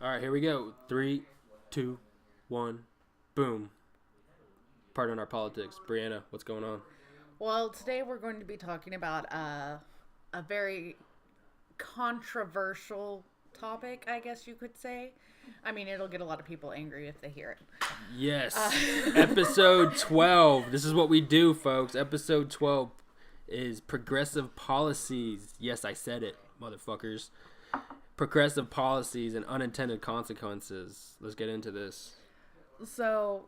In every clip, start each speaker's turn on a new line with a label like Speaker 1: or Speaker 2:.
Speaker 1: All right, here we go. 3, 2, 1, boom. Pardon our politics. Brianna, what's going on?
Speaker 2: Well, today we're going to be talking about a very controversial topic, I guess you could say. I mean, it'll get a lot of people angry if they hear it.
Speaker 1: Yes. Episode 12. This is what we do, folks. Episode 12 is progressive policies. Yes, I said it, motherfuckers. Progressive policies and unintended consequences. Let's get into this.
Speaker 2: So,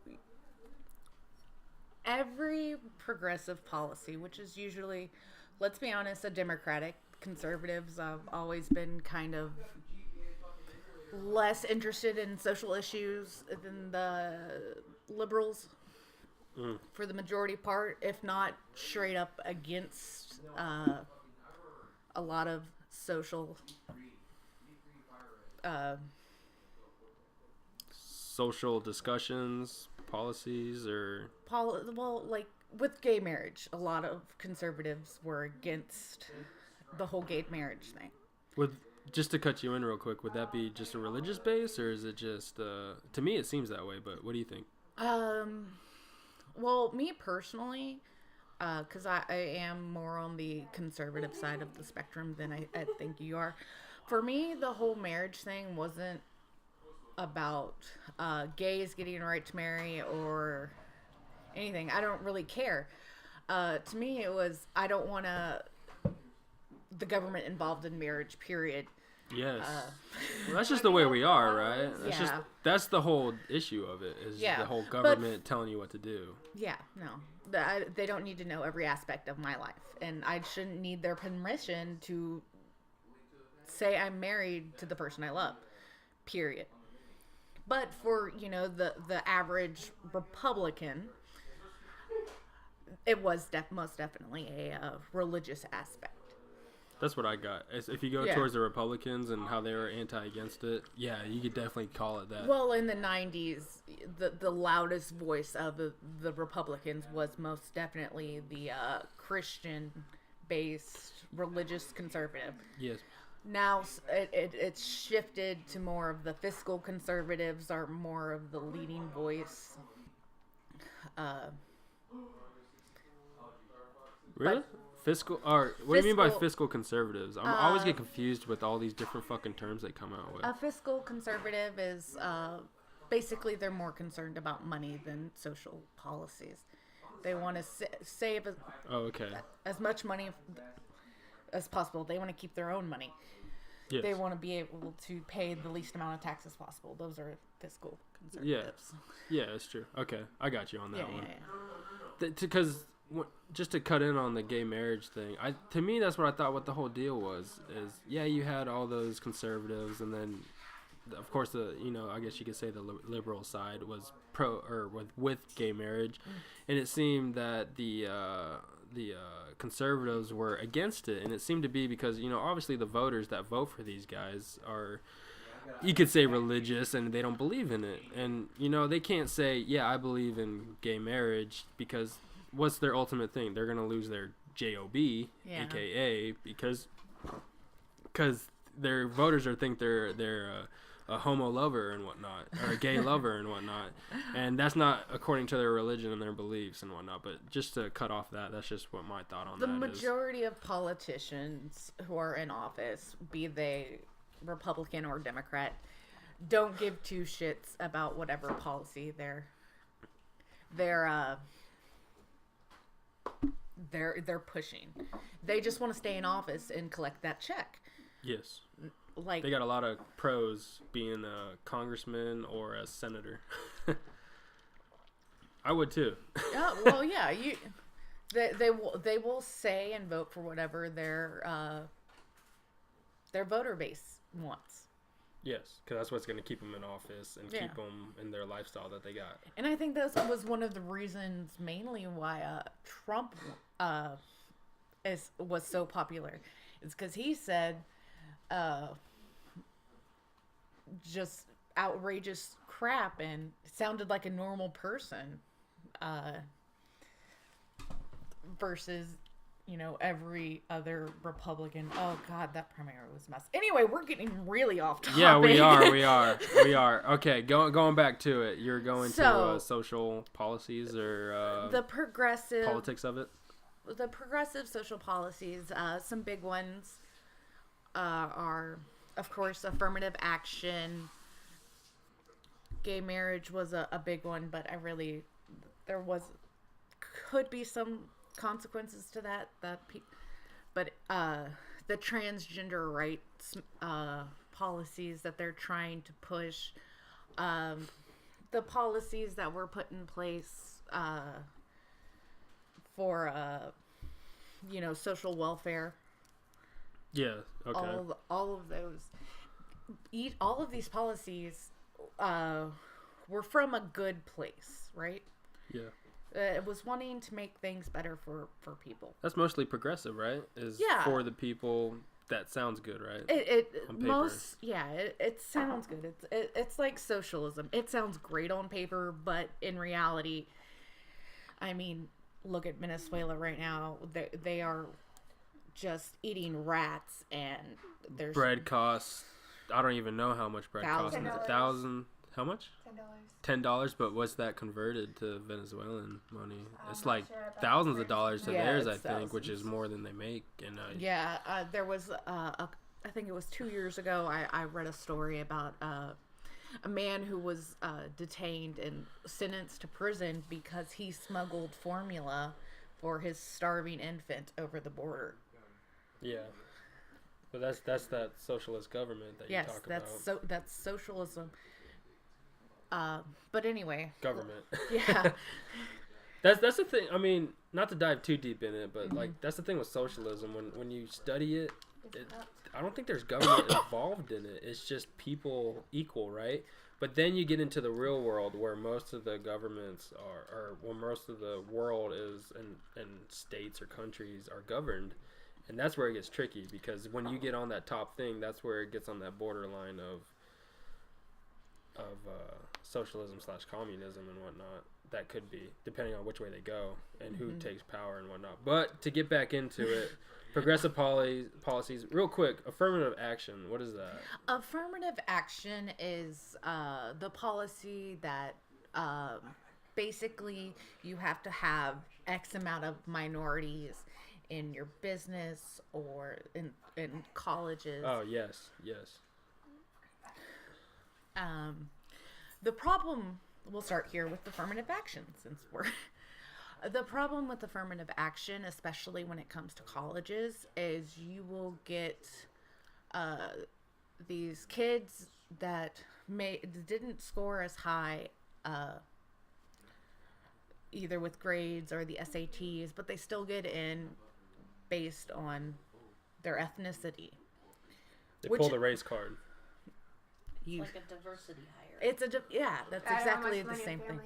Speaker 2: every progressive policy, which is usually, let's be honest, a Democratic, conservatives have always been kind of less interested in social issues than the liberals for the majority part, if not straight up against a lot of social
Speaker 1: Social discussions, policies, or
Speaker 2: well, like with gay marriage, a lot of conservatives were against the whole gay marriage thing.
Speaker 1: with just to cut you in real quick, would that be just a religious base, or is it just to me it seems that way, but what do you think?
Speaker 2: Well, me personally, because I am more on the conservative side of the spectrum than I think you are. For me, the whole marriage thing wasn't about gays getting a right to marry or anything. I don't really care. To me, it was I don't want the government involved in marriage. Period.
Speaker 1: Yes. Well, that's just the way we are, right?
Speaker 2: Yeah.
Speaker 1: That's the whole issue of it is
Speaker 2: Yeah,
Speaker 1: the whole
Speaker 2: but-
Speaker 1: government telling you what to do.
Speaker 2: Yeah, no. They don't need to know every aspect of my life, and I shouldn't need their permission to say I'm married to the person I love. Period. But for the average Republican, it was most definitely a religious aspect.
Speaker 1: That's what I got. If you go
Speaker 2: Yeah.
Speaker 1: towards the Republicans and how they were against it, yeah, you could definitely call it that.
Speaker 2: Well, in the 90s, the loudest voice of the Republicans was most definitely the Christian-based religious conservative.
Speaker 1: Yes.
Speaker 2: Now it's shifted to more of the fiscal conservatives are more of the leading voice.
Speaker 1: Really?
Speaker 2: But-
Speaker 1: Fiscal, or what do you mean by
Speaker 2: Fiscal-
Speaker 1: fiscal conservatives? I always get confused with all these different fucking terms they come out with.
Speaker 2: A fiscal conservative is basically they're more concerned about money than social policies. They want to save
Speaker 1: Oh, okay.
Speaker 2: as much money as possible. They want to keep their own money.
Speaker 1: Yes.
Speaker 2: They want to be able to pay the least amount of taxes possible. Those are fiscal conservatives.
Speaker 1: Yeah, that's true. Okay, I got you on that
Speaker 2: Yeah,
Speaker 1: one.
Speaker 2: yeah.
Speaker 1: Because just to cut in on the gay marriage thing, to me that's what I thought. What the whole deal was is, yeah, you had all those conservatives, and then of course the I guess you could say the liberal side was pro or with gay marriage, and it seemed that the conservatives were against it, and it seemed to be because obviously the voters that vote for these guys are, you could say, religious, and they don't believe in it, and they can't say, yeah, I believe in gay marriage, because what's their ultimate thing? They're gonna lose their job,
Speaker 2: Yeah.
Speaker 1: aka because their voters think they're a homo lover and whatnot, or a gay lover and whatnot, and that's not according to their religion and their beliefs and whatnot. But just to cut off that's just what my thought on
Speaker 2: The
Speaker 1: that is.
Speaker 2: majority of politicians who are in office, be they Republican or Democrat, don't give two shits about whatever policy they're pushing. They just want to stay in office and collect that check.
Speaker 1: Yes.
Speaker 2: Like
Speaker 1: They got a lot of pros being a congressman or a senator. I would too.
Speaker 2: well, yeah, they will say and vote for whatever their voter base wants.
Speaker 1: Yes, because that's what's going to keep them in office and
Speaker 2: Yeah.
Speaker 1: keep them in their lifestyle that they got.
Speaker 2: And I think that was one of the reasons mainly why Trump was so popular. It's because he said just outrageous crap and sounded like a normal person versus every other Republican. Oh God, that primary was a mess. Anyway, we're getting really off topic.
Speaker 1: Yeah, we are. Okay, going back to it. You're going to social policies or
Speaker 2: the progressive
Speaker 1: politics of it.
Speaker 2: The progressive social policies. Some big ones are, of course, affirmative action. Gay marriage was a big one, but could be some consequences to that. But the transgender rights policies that they're trying to push, the policies that were put in place for social welfare.
Speaker 1: Yeah. Okay.
Speaker 2: All of those. All of these policies were from a good place, right?
Speaker 1: Yeah.
Speaker 2: It was wanting to make things better for people.
Speaker 1: That's mostly progressive, right? For the people. That sounds good, right?
Speaker 2: It sounds good. It's like socialism. It sounds great on paper, but in reality, I mean, look at Venezuela right now. They are just eating rats, and there's
Speaker 1: bread costs. I don't even know how much bread costs. $1,000. How much? $10. But what's that converted to Venezuelan money? It's like thousands of dollars to theirs, I think, which is more than they make. And
Speaker 2: there was I think it was 2 years ago. I read a story about a man who was detained and sentenced to prison because he smuggled formula for his starving infant over the border.
Speaker 1: Yeah. But that's that socialist government that you talk about.
Speaker 2: Yes, that's socialism. But anyway.
Speaker 1: Government.
Speaker 2: Yeah.
Speaker 1: That's the thing. I mean, not to dive too deep in it, but like that's the thing with socialism. When you study it, I don't think there's government involved in it. It's just people equal, right? But then you get into the real world where most of the governments most of the world is and states or countries are governed. And that's where it gets tricky, because when you get on that top thing, that's where it gets on that borderline of socialism / communism and whatnot. That could be, depending on which way they go and who takes power and whatnot. But to get back into it, progressive policies, real quick, affirmative action, what is that?
Speaker 2: Affirmative action is the policy that basically you have to have X amount of minorities in your business or in colleges.
Speaker 1: Oh, yes.
Speaker 2: The problem, we'll start here with affirmative action, since the problem with affirmative action, especially when it comes to colleges, is you will get these kids that didn't score as high either with grades or the SATs, but they still get in based on their ethnicity.
Speaker 1: They pull the race card.
Speaker 3: It's like a diversity hire.
Speaker 2: That's exactly the same thing.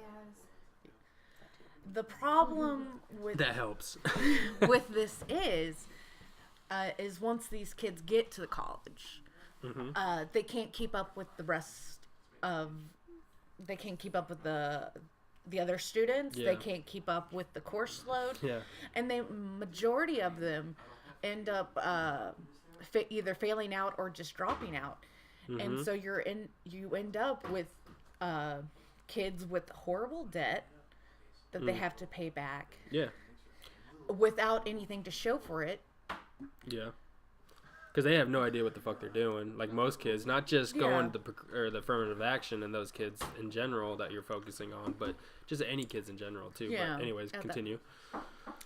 Speaker 2: The problem with
Speaker 1: that helps
Speaker 2: with this is once these kids get to the college, they can't keep up with the rest of. They can't keep up with the other students.
Speaker 1: Yeah.
Speaker 2: They can't keep up with the course load.
Speaker 1: Yeah.
Speaker 2: And the majority of them end up either failing out or just dropping out. And so you end up with kids with horrible debt that they have to pay back.
Speaker 1: Yeah.
Speaker 2: Without anything to show for it.
Speaker 1: Yeah. Because they have no idea what the fuck they're doing. Like most kids, not just going to the affirmative action and those kids in general that you're focusing on, but just any kids in general too. Yeah. But anyways, continue.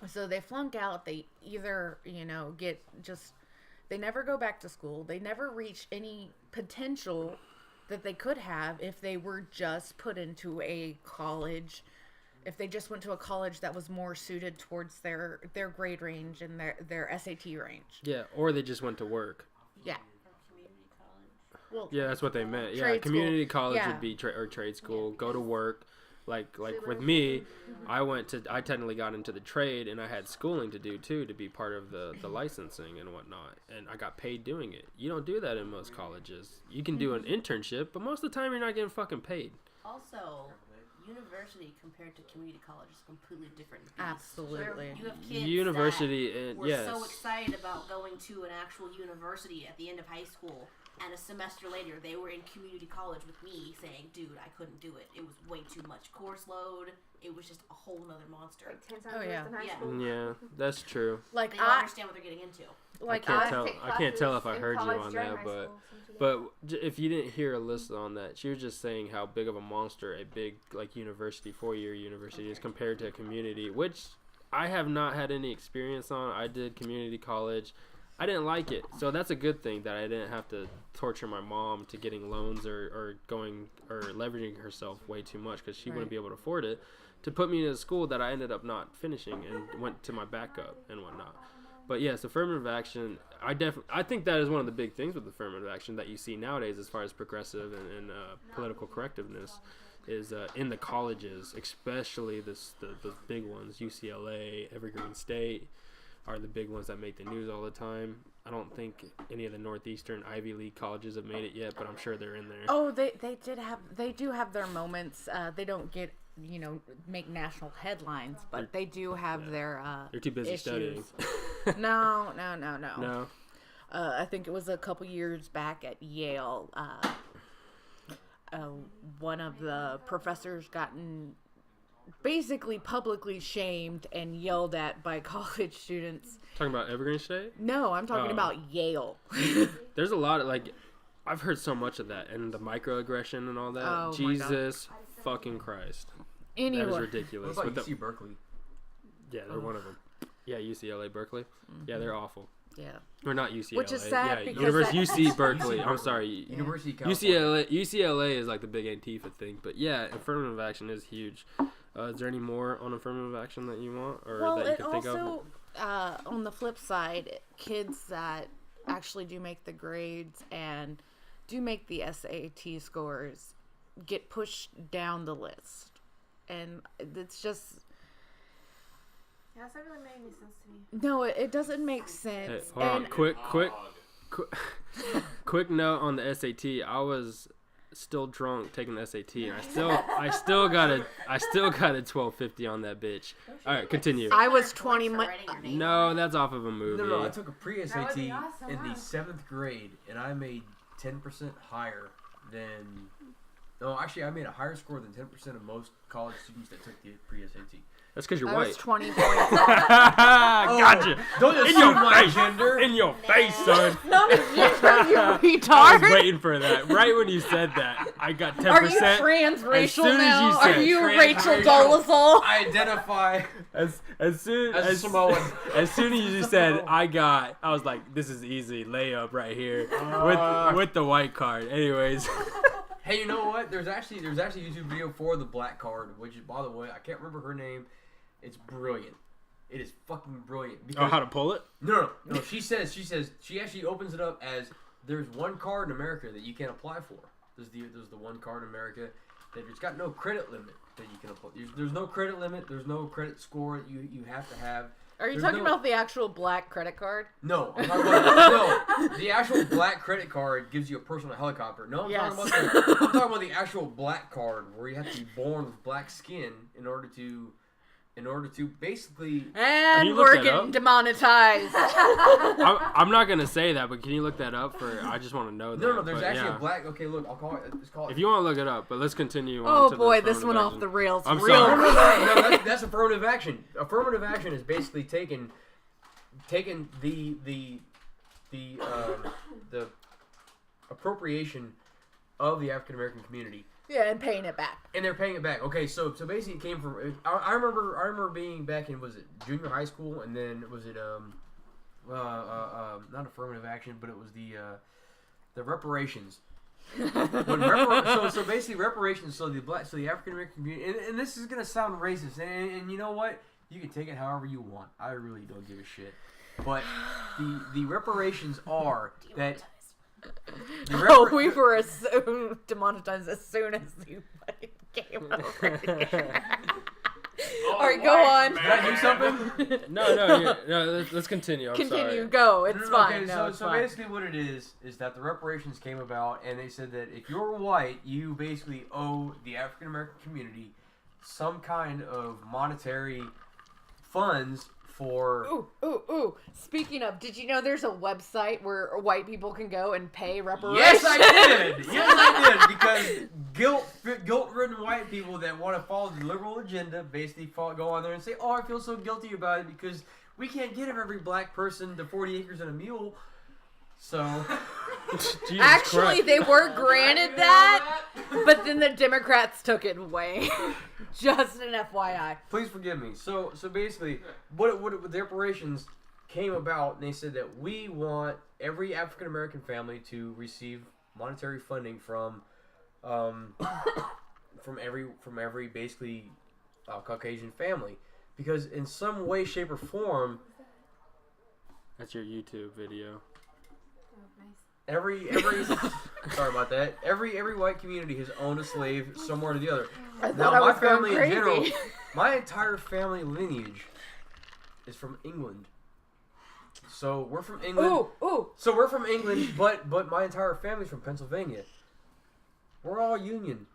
Speaker 2: So they flunk out. They either, they never go back to school. They never reach any potential that they could have if they were just put into a college. If they just went to a college that was more suited towards their grade range and their SAT range.
Speaker 1: Yeah, or they just went to work.
Speaker 2: Yeah.
Speaker 3: Or community college.
Speaker 2: Well,
Speaker 1: yeah, that's what they meant. Yeah, community college would be or trade school. Yeah. Go to work. Like with me, I technically got into the trade, and I had schooling to do too, to be part of the licensing and whatnot, and I got paid doing it. You don't do that in most colleges. You can do an internship, but most of the time you're not getting fucking paid.
Speaker 3: Also, university compared to community college is a completely different beast.
Speaker 2: Absolutely.
Speaker 3: You have kids
Speaker 1: University
Speaker 3: that
Speaker 1: and
Speaker 3: were
Speaker 1: yes.
Speaker 3: so excited about going to an actual university at the end of high school, and a semester later they were in community college with me saying, dude, I couldn't do it. It was way too much course load. It was just a whole nother monster.
Speaker 4: Like 10 times
Speaker 2: Oh,
Speaker 4: worse
Speaker 2: yeah.
Speaker 4: than high
Speaker 3: Yeah.
Speaker 4: school.
Speaker 1: Yeah, that's true.
Speaker 2: Like
Speaker 3: They don't understand what they're getting into.
Speaker 2: like
Speaker 1: I
Speaker 2: I,
Speaker 1: can't tell.
Speaker 4: take
Speaker 1: I can't tell if I
Speaker 4: classes in
Speaker 1: heard you
Speaker 4: college
Speaker 1: on
Speaker 4: during
Speaker 1: that,
Speaker 4: high
Speaker 1: but
Speaker 4: school, so
Speaker 1: if you didn't hear Alyssa on that, she was just saying how big of a monster a big like university, 4-year university is compared to a community, which I have not had any experience on. I did community college. I didn't like it, so that's a good thing that I didn't have to torture my mom to getting loans or going or leveraging herself way too much because she wouldn't be able to afford it to put me in a school that I ended up not finishing and went to my backup and whatnot. But yes, affirmative action. I think that is one of the big things with affirmative action that you see nowadays, as far as progressive and political correctiveness, is in the colleges, especially the big ones. UCLA, Evergreen State are the big ones that make the news all the time. I don't think any of the Northeastern Ivy League colleges have made it yet, but I'm sure they're in there.
Speaker 2: oh, they do have their moments. They don't get make national headlines, but they do have their
Speaker 1: They're too busy
Speaker 2: issues.
Speaker 1: studying.
Speaker 2: No.
Speaker 1: No.
Speaker 2: I think it was a couple years back at Yale. One of the professors gotten basically publicly shamed and yelled at by college students.
Speaker 1: Talking about Evergreen State?
Speaker 2: No, I'm talking
Speaker 1: Oh.
Speaker 2: about Yale.
Speaker 1: There's a lot of I've heard so much of that and the microaggression and all that.
Speaker 2: Oh, my
Speaker 1: Jesus fucking Christ. That is
Speaker 2: Anyway,
Speaker 1: ridiculous.
Speaker 5: What about
Speaker 1: With
Speaker 5: UC Berkeley?
Speaker 1: yeah, they're one of them. Yeah, UCLA, Berkeley. Yeah, they're awful.
Speaker 2: yeah.
Speaker 1: Or not UCLA.
Speaker 2: Which is sad
Speaker 1: yeah,
Speaker 2: because
Speaker 1: University
Speaker 2: that-
Speaker 1: UC Berkeley. I'm sorry.
Speaker 5: University of California.
Speaker 1: UCLA is like the big Antifa thing, but yeah, affirmative action is huge. Is there any more on affirmative action that you want or
Speaker 2: Well,
Speaker 1: that you
Speaker 2: it
Speaker 1: can think of?
Speaker 2: also, on the flip side, kids that actually do make the grades and do make the SAT scores get pushed down the list. And it's just,
Speaker 4: Yeah, that's not really making any sense to me.
Speaker 2: no, it doesn't make
Speaker 1: Hey,
Speaker 2: sense.
Speaker 1: hold on,
Speaker 2: And
Speaker 1: quick note on the SAT. I was still drunk taking the SAT, and I still got a 1250 on that bitch. All right, continue.
Speaker 2: I was
Speaker 3: Points
Speaker 2: 20
Speaker 3: for
Speaker 2: months.
Speaker 3: writing your name.
Speaker 1: No, that's off of a movie.
Speaker 5: No, I took a pre-SAT
Speaker 4: That would be awesome,
Speaker 5: in
Speaker 4: huh?
Speaker 5: the 7th grade, and I made 10% higher than... No, actually, I made a higher score than 10% of most college students that took the pre-SAT.
Speaker 1: That's because you're
Speaker 2: I
Speaker 1: white.
Speaker 2: was 20 points.
Speaker 1: Gotcha.
Speaker 5: Don't
Speaker 1: In
Speaker 5: assume
Speaker 1: your
Speaker 5: my
Speaker 1: face.
Speaker 5: gender.
Speaker 1: In your face, son.
Speaker 2: Not a gender, you
Speaker 1: I was
Speaker 2: retard.
Speaker 1: waiting for that. Right when you said that, I got 10%.
Speaker 2: Are you transracial
Speaker 1: As soon as
Speaker 2: now?
Speaker 1: you
Speaker 2: Are
Speaker 1: said
Speaker 2: you
Speaker 5: transracial.
Speaker 2: Rachel Dolezal?
Speaker 5: I identify
Speaker 1: As soon
Speaker 5: as a
Speaker 1: as
Speaker 5: Samoan.
Speaker 1: as soon as you said I was like, this is easy layup right here with the white card. Anyways,
Speaker 5: Hey, you know what? There's actually a YouTube video for the black card, which, by the way, I can't remember her name. It's brilliant. It is fucking brilliant. Because,
Speaker 1: how to pull it?
Speaker 5: No. She actually opens it up as there's one card in America that you can apply for. There's the one card in America that it's got no credit limit that you can apply. There's no credit limit. There's no credit score that you have to have.
Speaker 2: Are you
Speaker 5: There's
Speaker 2: talking
Speaker 5: no-
Speaker 2: about the actual black credit card?
Speaker 5: No, I'm talking about no. The actual black credit card gives you a personal helicopter. No, I'm talking about the actual black card where you have to be born with black skin in order to basically.
Speaker 2: And
Speaker 1: you look
Speaker 2: we're
Speaker 1: that
Speaker 2: getting
Speaker 1: up?
Speaker 2: demonetized.
Speaker 1: I'm not gonna say that, but can you look that up I just want to know that.
Speaker 5: No, there's
Speaker 1: but
Speaker 5: actually
Speaker 1: yeah.
Speaker 5: a black. Okay, look, I'll call it. Let's call it.
Speaker 1: If you want to look it up, but let's continue. on
Speaker 2: Oh
Speaker 1: to
Speaker 2: boy,
Speaker 1: the
Speaker 2: this went off
Speaker 1: affirmative
Speaker 2: the
Speaker 1: action.
Speaker 2: rails
Speaker 1: I'm
Speaker 2: real
Speaker 1: sorry.
Speaker 2: quick.
Speaker 5: No, that's affirmative action. Affirmative action is basically taking the appropriation of the African American community,
Speaker 2: Yeah, and paying it back.
Speaker 5: and they're paying it back. Okay, so basically it came from. I remember being back in, was it junior high school, and then was it not affirmative action, but it was the reparations. So basically reparations. So the African American community, and this is gonna sound racist, and you know what? You can take it however you want. I really don't give a shit. But the reparations are that.
Speaker 2: We were so demonetized as soon as you fucking came over here. Alright, go on.
Speaker 5: Did I do something?
Speaker 1: No. Let's continue. I'm
Speaker 2: Continue,
Speaker 1: sorry.
Speaker 2: go. It's fine.
Speaker 5: Okay,
Speaker 2: No, it's
Speaker 5: so
Speaker 2: fine.
Speaker 5: basically what it is that the reparations came about, and they said that if you're white, you basically owe the African American community some kind of monetary funds for.
Speaker 2: Ooh. Speaking of, did you know there's a website where white people can go and pay reparations?
Speaker 5: Yes, I did. Yes, I did. Because guilt-ridden white people that want to follow the liberal agenda basically go on there and say, "Oh, I feel so guilty about it because we can't get every black person to 40 acres and a mule." So,
Speaker 2: actually, they were granted that, but then the Democrats took it away. Just an FYI.
Speaker 5: Please forgive me. So basically, what the reparations came about, and they said that we want every African American family to receive monetary funding from every basically Caucasian family, because in some way, shape, or form.
Speaker 1: That's your YouTube video.
Speaker 5: Every sorry about that. Every white community has owned a slave somewhere or the other. Now my family in general, my entire family lineage is from England. So we're from England.
Speaker 2: Ooh.
Speaker 5: So we're from England, but my entire family's from Pennsylvania. We're all Union.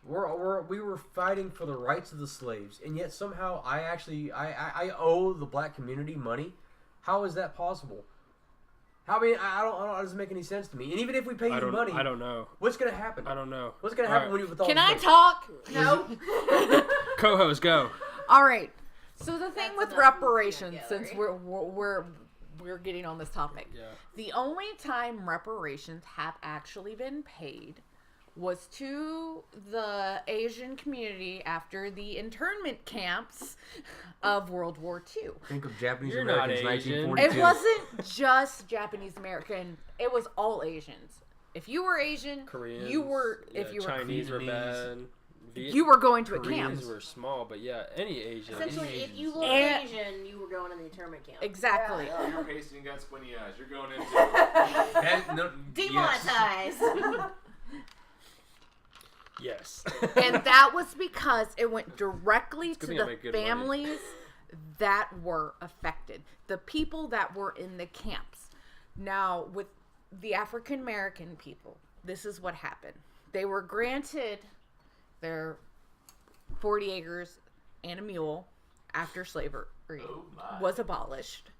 Speaker 5: We were fighting for the rights of the slaves, and yet somehow I owe the black community money. How is that possible? I mean, I don't. It doesn't make any sense to me. And even if we pay you money,
Speaker 1: I don't know.
Speaker 5: What's gonna happen?
Speaker 1: I don't know.
Speaker 5: What's gonna happen when you with all
Speaker 2: Can
Speaker 5: this
Speaker 2: I
Speaker 5: money?
Speaker 2: talk?
Speaker 3: No.
Speaker 1: Co-host, go.
Speaker 2: All right. So the thing
Speaker 3: That's
Speaker 2: with
Speaker 3: enough
Speaker 2: reparations,
Speaker 3: together.
Speaker 2: since we're getting on this topic,
Speaker 1: Yeah.
Speaker 2: the only time reparations have actually been paid was to the Asian community after the internment camps of World War II.
Speaker 5: Think of Japanese
Speaker 1: You're not
Speaker 5: Americans,
Speaker 1: Asian.
Speaker 5: 1942.
Speaker 2: It wasn't just Japanese American; it was all Asians. If you were Asian,
Speaker 1: Koreans.
Speaker 2: you were.
Speaker 1: Yeah,
Speaker 2: If you were
Speaker 1: Chinese were
Speaker 5: Vietnamese.
Speaker 1: bad.
Speaker 2: you were going to a camp.
Speaker 1: Koreans were small, but yeah, any Asian.
Speaker 3: Essentially, if you look
Speaker 2: And-
Speaker 3: Asian, you were going to the internment camp.
Speaker 2: Exactly.
Speaker 6: Oh, you're pasty and got squinty eyes. You're going into
Speaker 5: Yes.
Speaker 3: Demonetized.
Speaker 1: Yes.
Speaker 2: And that was because it went directly to
Speaker 1: good thing I
Speaker 2: the
Speaker 1: make good money.
Speaker 2: families that were affected, the people that were in the camps. Now, with the African American people, this is what happened. They were granted their 40 acres and a mule after slavery was abolished.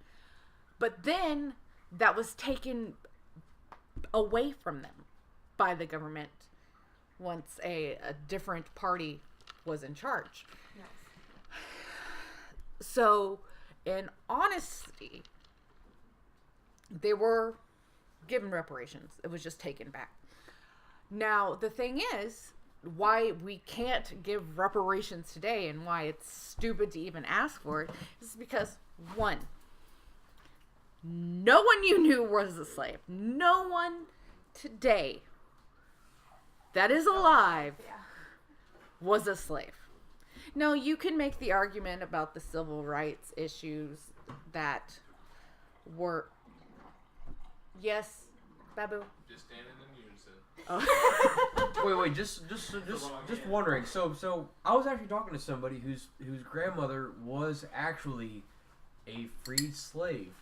Speaker 2: But then that was taken away from them by the government once a different party was in charge.
Speaker 4: Yes.
Speaker 2: So, in honesty, they were given reparations. It was just taken back. Now, the thing is, why we can't give reparations today and why it's stupid to even ask for it is because, one, no one you knew was a slave. No one today that is alive
Speaker 4: Yeah.
Speaker 2: was a slave. Now, you can make the argument about the civil rights issues that were... Yes, Babu?
Speaker 6: just standing in unison.
Speaker 2: Oh.
Speaker 5: Wait, just wondering. So I was actually talking to somebody whose grandmother was actually a freed slave,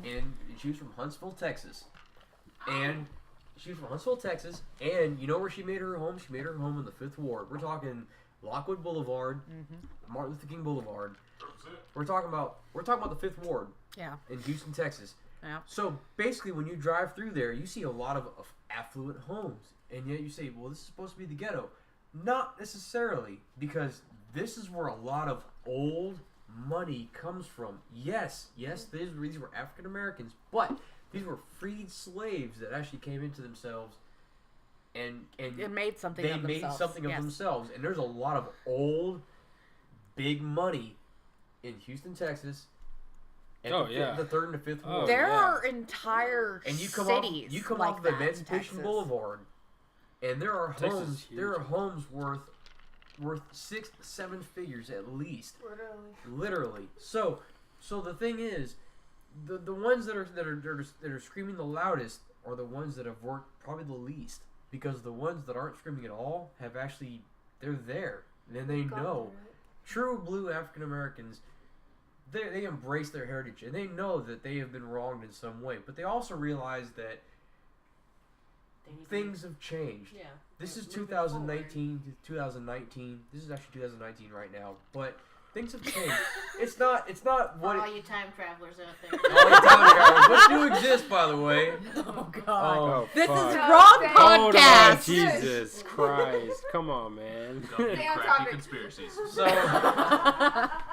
Speaker 5: and she was from Huntsville, Texas, and you know where she made her home? She made her home in the 5th Ward. We're talking Lockwood Boulevard, Martin Luther King Boulevard. We're talking about the 5th Ward
Speaker 2: Yeah.
Speaker 5: in Houston, Texas.
Speaker 2: Yeah.
Speaker 5: So basically, when you drive through there, you see a lot of affluent homes, and yet you say, "Well, this is supposed to be the ghetto." Not necessarily, because this is where a lot of old money comes from. Yes, these were African Americans, but these were freed slaves that actually came into themselves, and
Speaker 2: It made something
Speaker 5: they
Speaker 2: of
Speaker 5: made
Speaker 2: themselves.
Speaker 5: something of
Speaker 2: Yes.
Speaker 5: themselves. And there's a lot of old, big money in Houston, Texas. At
Speaker 1: Oh,
Speaker 5: the,
Speaker 1: yeah.
Speaker 5: the 3rd and the 5th Ward.
Speaker 1: Oh,
Speaker 2: There
Speaker 1: yeah.
Speaker 2: are entire
Speaker 5: And you come
Speaker 2: cities
Speaker 5: off
Speaker 2: like
Speaker 5: of
Speaker 2: that in
Speaker 5: Emancipation
Speaker 2: Texas.
Speaker 5: Boulevard, and there are
Speaker 1: Texas
Speaker 5: homes.
Speaker 1: is huge.
Speaker 5: There are homes worth 6-7 figures at least, literally. So the thing is, the ones that are screaming the loudest are the ones that have worked probably the least, because the ones that aren't screaming at all have actually they're there, and they know. True blue African Americans, they embrace their heritage, and they know that they have been wronged in some way, but they also realize that things have changed.
Speaker 3: Yeah.
Speaker 5: this is 2019. 2019. This is actually 2019 right now, but things have changed. It's not what.
Speaker 3: For all you time travelers out there.
Speaker 5: All you time travelers, which do exist, by the way.
Speaker 2: Oh God.
Speaker 1: Oh,
Speaker 2: This
Speaker 1: fuck.
Speaker 2: is wrong
Speaker 1: Hold on,
Speaker 2: podcast.
Speaker 1: Jesus Christ. Come on, man.
Speaker 6: Big
Speaker 4: Stay on
Speaker 6: crappy
Speaker 4: topic.
Speaker 6: conspiracies.
Speaker 5: So,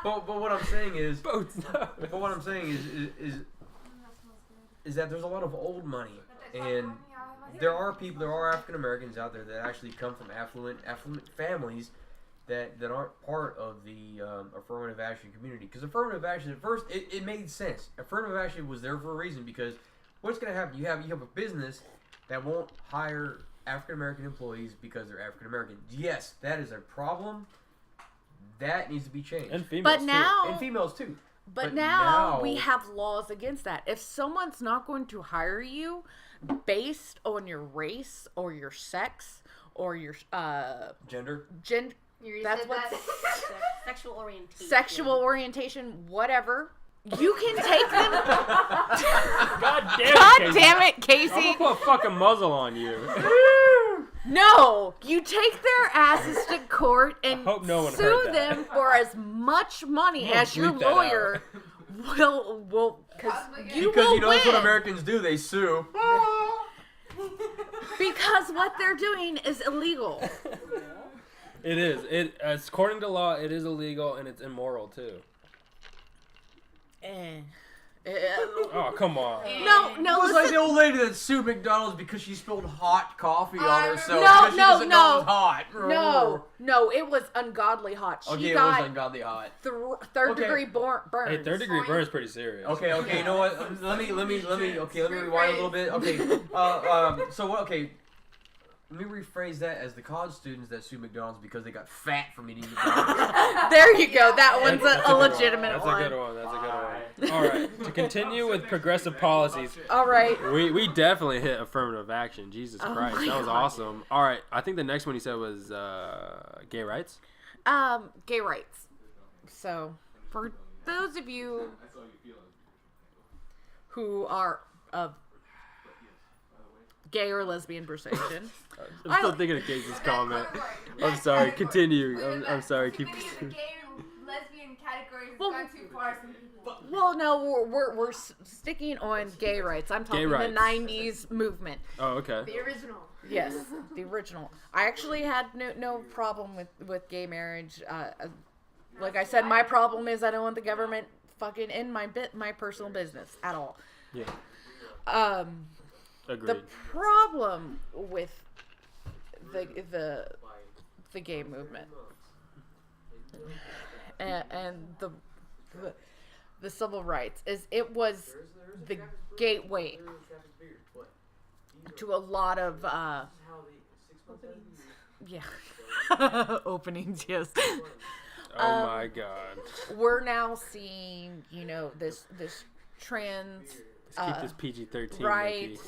Speaker 5: but what I'm saying is,
Speaker 1: Boats.
Speaker 5: but what I'm saying is that there's a lot of old money, and there are African Americans out there that actually come from affluent families that aren't part of the affirmative action community. Because affirmative action, at first, it made sense. Affirmative action was there for a reason, because what's going to happen? You have a business that won't hire African American employees because they're African American. Yes, that is a problem. That needs to be changed.
Speaker 1: And females,
Speaker 2: But
Speaker 1: too.
Speaker 2: now,
Speaker 5: And females too.
Speaker 2: but now we have laws against that. If someone's not going to hire you based on your race or your sex or your
Speaker 5: Gender.
Speaker 2: that's what
Speaker 3: Sexual orientation.
Speaker 2: sexual orientation, whatever. You can take them.
Speaker 1: God damn it,
Speaker 2: God
Speaker 1: Casey.
Speaker 2: damn it,
Speaker 1: I'm
Speaker 2: Casey.
Speaker 1: gonna put a fucking muzzle on you.
Speaker 2: No, you take their asses to court and
Speaker 1: hope no one
Speaker 2: sue
Speaker 1: heard that.
Speaker 2: them for as much money
Speaker 1: I'm gonna
Speaker 2: as your
Speaker 1: bleep that
Speaker 2: lawyer will because you
Speaker 5: Because
Speaker 2: will
Speaker 5: you know that's what
Speaker 2: win.
Speaker 5: Americans do. They sue.
Speaker 2: Because what they're doing is illegal.
Speaker 1: It is. According to law, it is illegal and it's immoral too. Oh, come on.
Speaker 2: No,
Speaker 5: It was like
Speaker 2: listen.
Speaker 5: the old lady that sued McDonald's because she spilled hot coffee on herself.
Speaker 2: No,
Speaker 5: because she doesn't know it was hot.
Speaker 2: No, it was ungodly hot. She
Speaker 5: Okay, it
Speaker 2: got
Speaker 5: was ungodly hot.
Speaker 2: third
Speaker 5: Okay.
Speaker 2: degree burns.
Speaker 1: Hey, third degree burn is pretty serious.
Speaker 5: Okay, you know what? Let me rewind a little bit. Okay, so what? Okay, let me rephrase that as the college students that sue McDonald's because they got fat from eating McDonald's.
Speaker 2: There you go. That one's
Speaker 1: That's
Speaker 2: a
Speaker 1: good one.
Speaker 2: legitimate
Speaker 1: That's
Speaker 2: one.
Speaker 1: a good one. That's a good one. All right. To continue with progressive policies,
Speaker 2: All right.
Speaker 1: we definitely hit affirmative action. Jesus
Speaker 2: Oh
Speaker 1: Christ,
Speaker 2: my
Speaker 1: that was
Speaker 2: God.
Speaker 1: awesome. All right. I think the next one you said was gay rights.
Speaker 2: Gay rights. So, for those of you who are of gay or lesbian persuasion,
Speaker 1: I'm still thinking of Casey's comment. I'm sorry. Continue. I'm sorry. Keep.
Speaker 4: Thinking the gay and lesbian categories has
Speaker 2: Well,
Speaker 4: gone too far. Some people.
Speaker 2: well, no, we're sticking on gay rights. I'm talking
Speaker 1: rights.
Speaker 2: the '90s movement.
Speaker 1: Oh, okay.
Speaker 4: The original.
Speaker 2: Yes, the original. I actually had no problem with gay marriage. Like I said, my problem is I don't want the government fucking in my personal business at all.
Speaker 1: Yeah.
Speaker 2: The
Speaker 1: Agreed.
Speaker 2: problem with the gay movement and the civil rights is it was the gateway to a lot of openings. Yes.
Speaker 1: Oh my God.
Speaker 2: We're now seeing this trans
Speaker 1: Let's keep this PG-13.
Speaker 2: right.
Speaker 1: Mickey.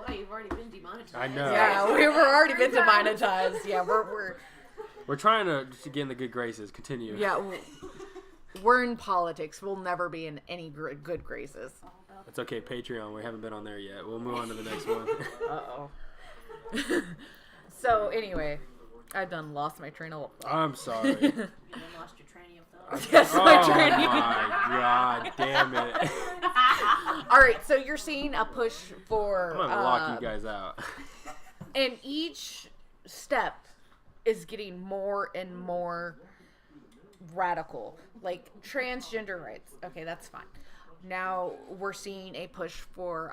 Speaker 3: Well, you've already been demonetized.
Speaker 1: I know.
Speaker 2: Yeah, we were already been demonetized. Yeah,
Speaker 1: We're trying to just get in the good graces. Continue.
Speaker 2: we're in politics. We'll never be in any good graces.
Speaker 1: It's okay. Patreon. We haven't been on there yet. We'll move on to the next one.
Speaker 2: Uh-oh. So anyway, I've done lost my train of thought.
Speaker 1: I'm sorry.
Speaker 3: You done lost your tranny of thought.
Speaker 2: Yes,
Speaker 1: Oh
Speaker 2: my
Speaker 1: my
Speaker 2: train of
Speaker 1: God, damn it.
Speaker 2: All right, so you're seeing a push for
Speaker 1: I'm gonna lock you guys out.
Speaker 2: and each step is getting more and more radical. Like transgender rights. Okay, that's fine. Now we're seeing a push for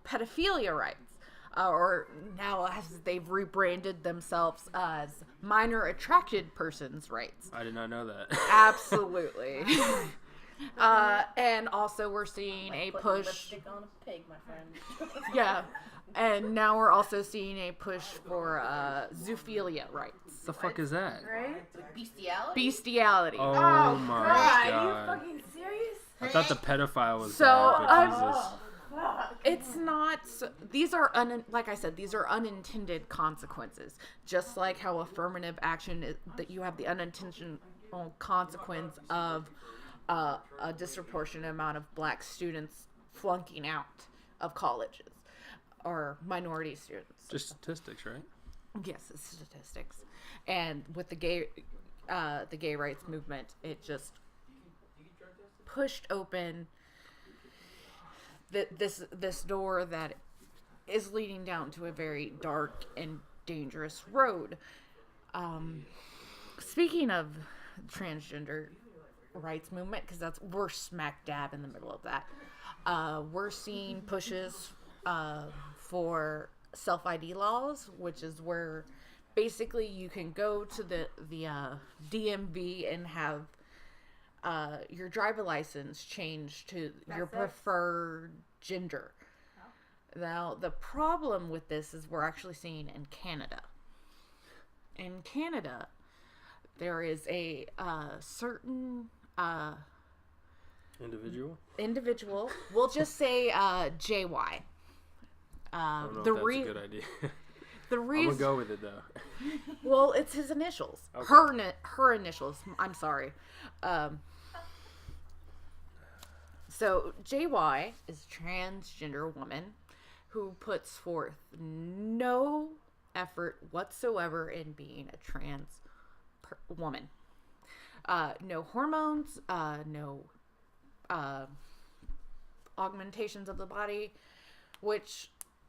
Speaker 2: pedophilia rights. Or now as they've rebranded themselves as minor attracted persons' rights.
Speaker 1: I did not know that.
Speaker 2: Absolutely. And also we're seeing a
Speaker 3: Putting
Speaker 2: push.
Speaker 3: lipstick on a pig, my friend.
Speaker 2: Yeah. And now we're also seeing a push for zoophilia rights.
Speaker 1: What the fuck is that?
Speaker 4: Right?
Speaker 3: Like bestiality.
Speaker 2: Bestiality.
Speaker 1: Oh my
Speaker 4: Are you
Speaker 1: God.
Speaker 4: fucking serious?
Speaker 1: I thought the pedophile was
Speaker 2: So,
Speaker 1: bad, but Jesus.
Speaker 4: Fuck.
Speaker 2: It's not. These are like I said. These are unintended consequences. Just like how affirmative action is, that you have the unintentional consequence of a disproportionate amount of black students flunking out of colleges or minority students.
Speaker 1: Just statistics, right?
Speaker 2: Yes, it's statistics. And with the gay rights movement, it just pushed open this door that is leading down to a very dark and dangerous road. Speaking of transgender rights movement, because we're smack dab in the middle of that. We're seeing pushes for self-ID laws, which is where basically you can go to the DMV and have your driver license changed to your preferred gender. Now, the problem with this is we're actually seeing in Canada. In Canada, there is a certain individual. We'll just say JY.
Speaker 1: I don't know if that's a good idea.
Speaker 2: The reason
Speaker 1: I'm gonna go with it though.
Speaker 2: Well, it's his initials.
Speaker 1: Okay.
Speaker 2: Her initials. I'm sorry. So JY is a transgender woman who puts forth no effort whatsoever in being a trans woman. No hormones, no augmentations of the body,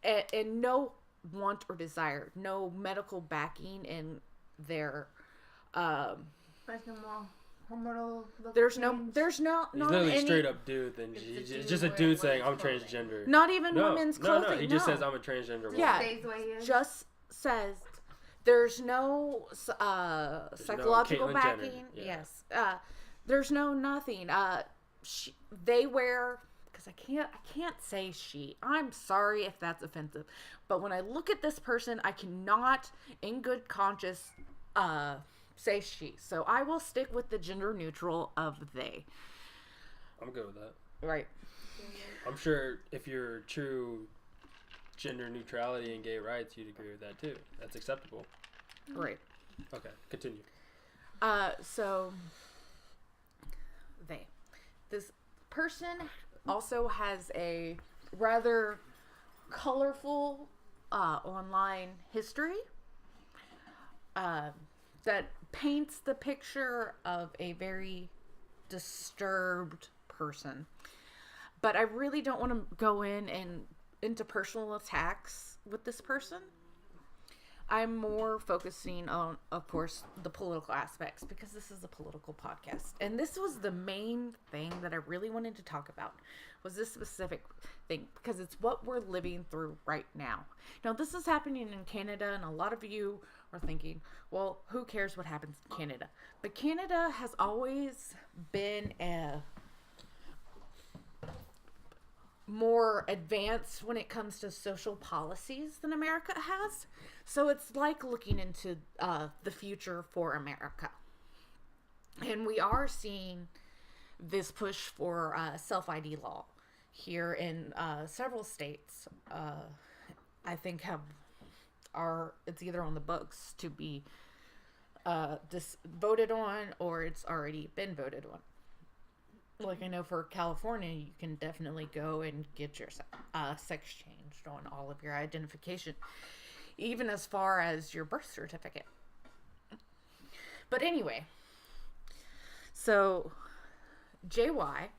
Speaker 2: and no want or desire, no medical backing in their there's no
Speaker 1: He's literally straight up dude. Then he's just a dude saying I'm transgender.
Speaker 2: Not even women's clothing.
Speaker 1: No, he just says I'm a transgender woman.
Speaker 2: Yeah, just says there's no psychological backing.
Speaker 1: Jenner. Yeah.
Speaker 2: Yes, there's no nothing. They wear, because I can't say she. I'm sorry if that's offensive, but when I look at this person, I cannot, in good conscience, say she. So I will stick with the gender neutral of they.
Speaker 1: I'm good with that.
Speaker 2: Right.
Speaker 1: I'm sure if you're true gender neutrality and gay rights, you'd agree with that too. That's acceptable.
Speaker 2: Right.
Speaker 1: Okay, continue.
Speaker 2: So this person also has a rather colorful online history that paints the picture of a very disturbed person. But I really don't want to go into personal attacks with this person. I'm more focusing on, of course, the political aspects, because this is a political podcast. And this was the main thing that I really wanted to talk about, was this specific thing, because it's what we're living through right now. Now, this is happening in Canada, and a lot of you are thinking, well, who cares what happens in Canada? But Canada has always been more advanced when it comes to social policies than America has. So it's like looking into the future for America. And we are seeing this push for self-ID law here in several states. I think it's either on the books to be voted on, or it's already been voted on. Like, I know for California, you can definitely go and get your sex changed on all of your identification, even as far as your birth certificate. But anyway, so JY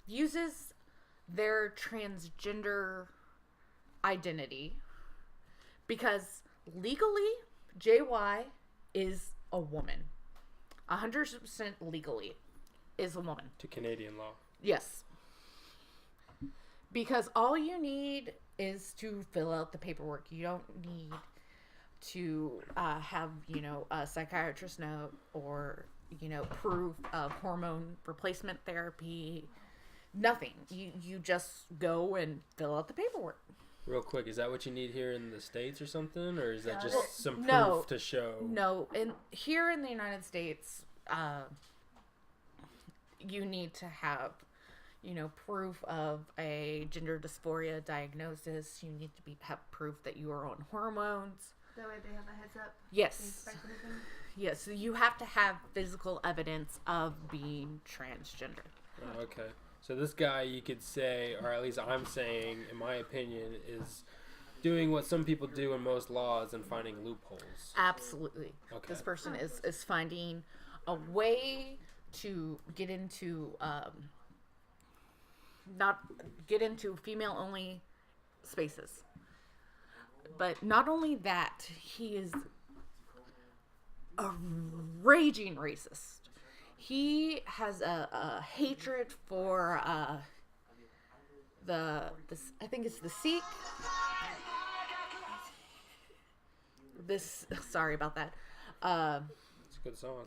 Speaker 2: uses their transgender identity because legally, JY is a woman. 100% legally is a woman.
Speaker 1: To Canadian law.
Speaker 2: Yes. Because all you need is to fill out the paperwork. You don't need to have, a psychiatrist note or, proof of hormone replacement therapy. Nothing. You just go and fill out the paperwork.
Speaker 1: Real quick, is that what you need here in the States or something? Or is that just some proof to show?
Speaker 2: No. Here in the United States, you need to have, proof of a gender dysphoria diagnosis. You need to have proof that you are on hormones.
Speaker 4: That way they have a heads up.
Speaker 2: Yes. Yes, so you have to have physical evidence of being transgender.
Speaker 1: Oh, okay. So this guy, you could say, or at least I'm saying, in my opinion, is doing what some people do in most laws and finding loopholes.
Speaker 2: Absolutely.
Speaker 1: Okay.
Speaker 2: This person is finding a way to get into not get into female only spaces. But not only that, he is a raging racist. He has a hatred for I think it's the Sikh. Sorry about that.
Speaker 1: It's a good song.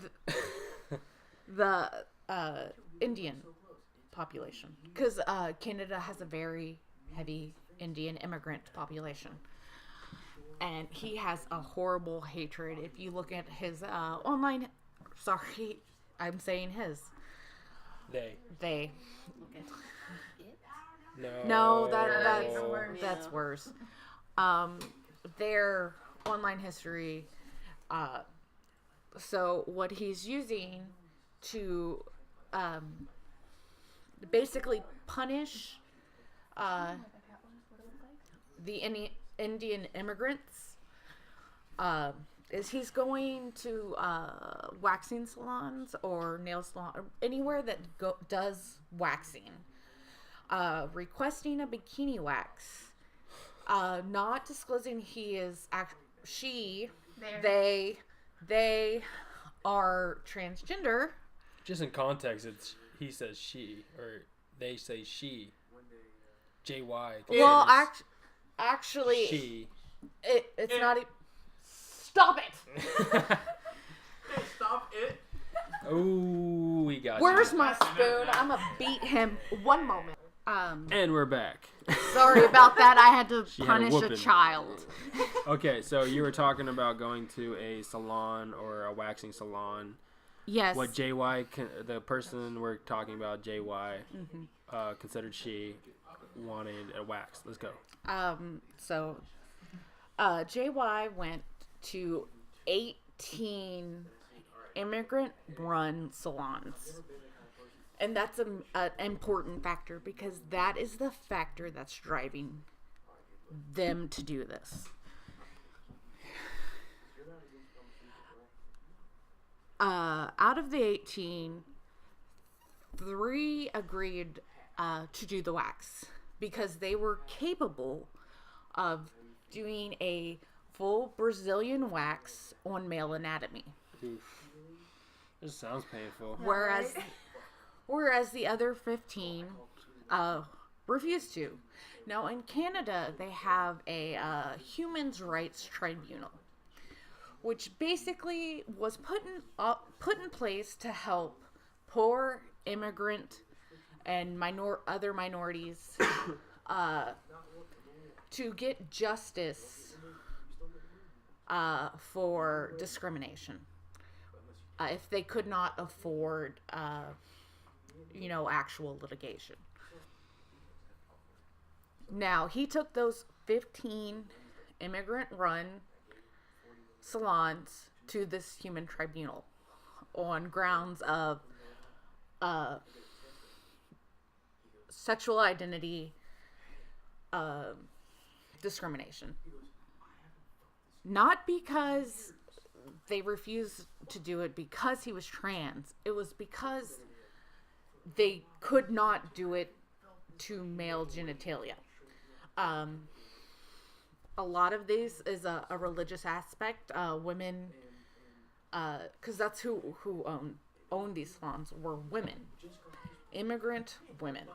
Speaker 2: The Indian population, because Canada has a very heavy Indian immigrant population, and he has a horrible hatred. If you look at his online, sorry, I'm saying his. They. No, that's worse. Their online history. So what he's using to basically punish the Indian immigrants is he's going to waxing salons or nail salon, or anywhere that does waxing, requesting a bikini wax, not disclosing he is they are transgender.
Speaker 1: Just in context, it's he says she or they say she. JY.
Speaker 2: Well, actually,
Speaker 1: she.
Speaker 2: It's not. Stop it!
Speaker 5: Hey, stop it!
Speaker 1: Oh, we got.
Speaker 2: Where's
Speaker 1: you.
Speaker 2: my spoon? I'm gonna beat him. One moment.
Speaker 1: And we're back.
Speaker 2: Sorry about that. I had to
Speaker 1: She had a
Speaker 2: punish a
Speaker 1: whooping.
Speaker 2: child.
Speaker 1: Okay, so you were talking about going to a salon or a waxing salon.
Speaker 2: Yes.
Speaker 1: What JY, the person we're talking about, JY, considered she wanted a wax. Let's go.
Speaker 2: So, JY went to 18 immigrant-run salons. And that's an important factor because that is the factor that's driving them to do this. Out of the 18, 3 agreed to do the wax because they were capable of doing a full Brazilian wax on male anatomy.
Speaker 1: Oof. This sounds painful.
Speaker 2: Whereas the other 15 refused to. Now in Canada, they have a human rights tribunal, which basically was put in place to help poor immigrant and other minorities to get justice for discrimination if they could not afford actual litigation. Now, he took those 15 immigrant-run salons to this human tribunal on grounds of sexual identity discrimination. Not because they refused to do it because he was trans. It was because they could not do it to male genitalia. A lot of this is a religious aspect. Women, because that's who owned these salons, were women, immigrant women.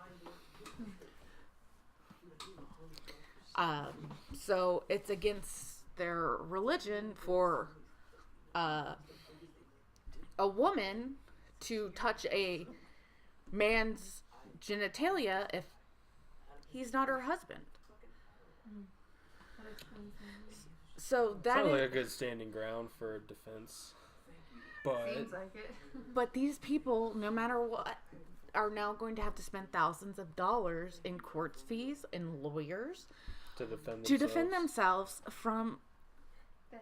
Speaker 2: So it's against their religion for a woman to touch a man's genitalia if he's not her husband. So that
Speaker 1: Sounds
Speaker 2: is,
Speaker 1: like a good standing ground for defense. But
Speaker 4: Seems like it.
Speaker 2: but these people, no matter what, are now going to have to spend thousands of dollars in court fees and lawyers
Speaker 1: to defend
Speaker 2: themselves from
Speaker 4: This.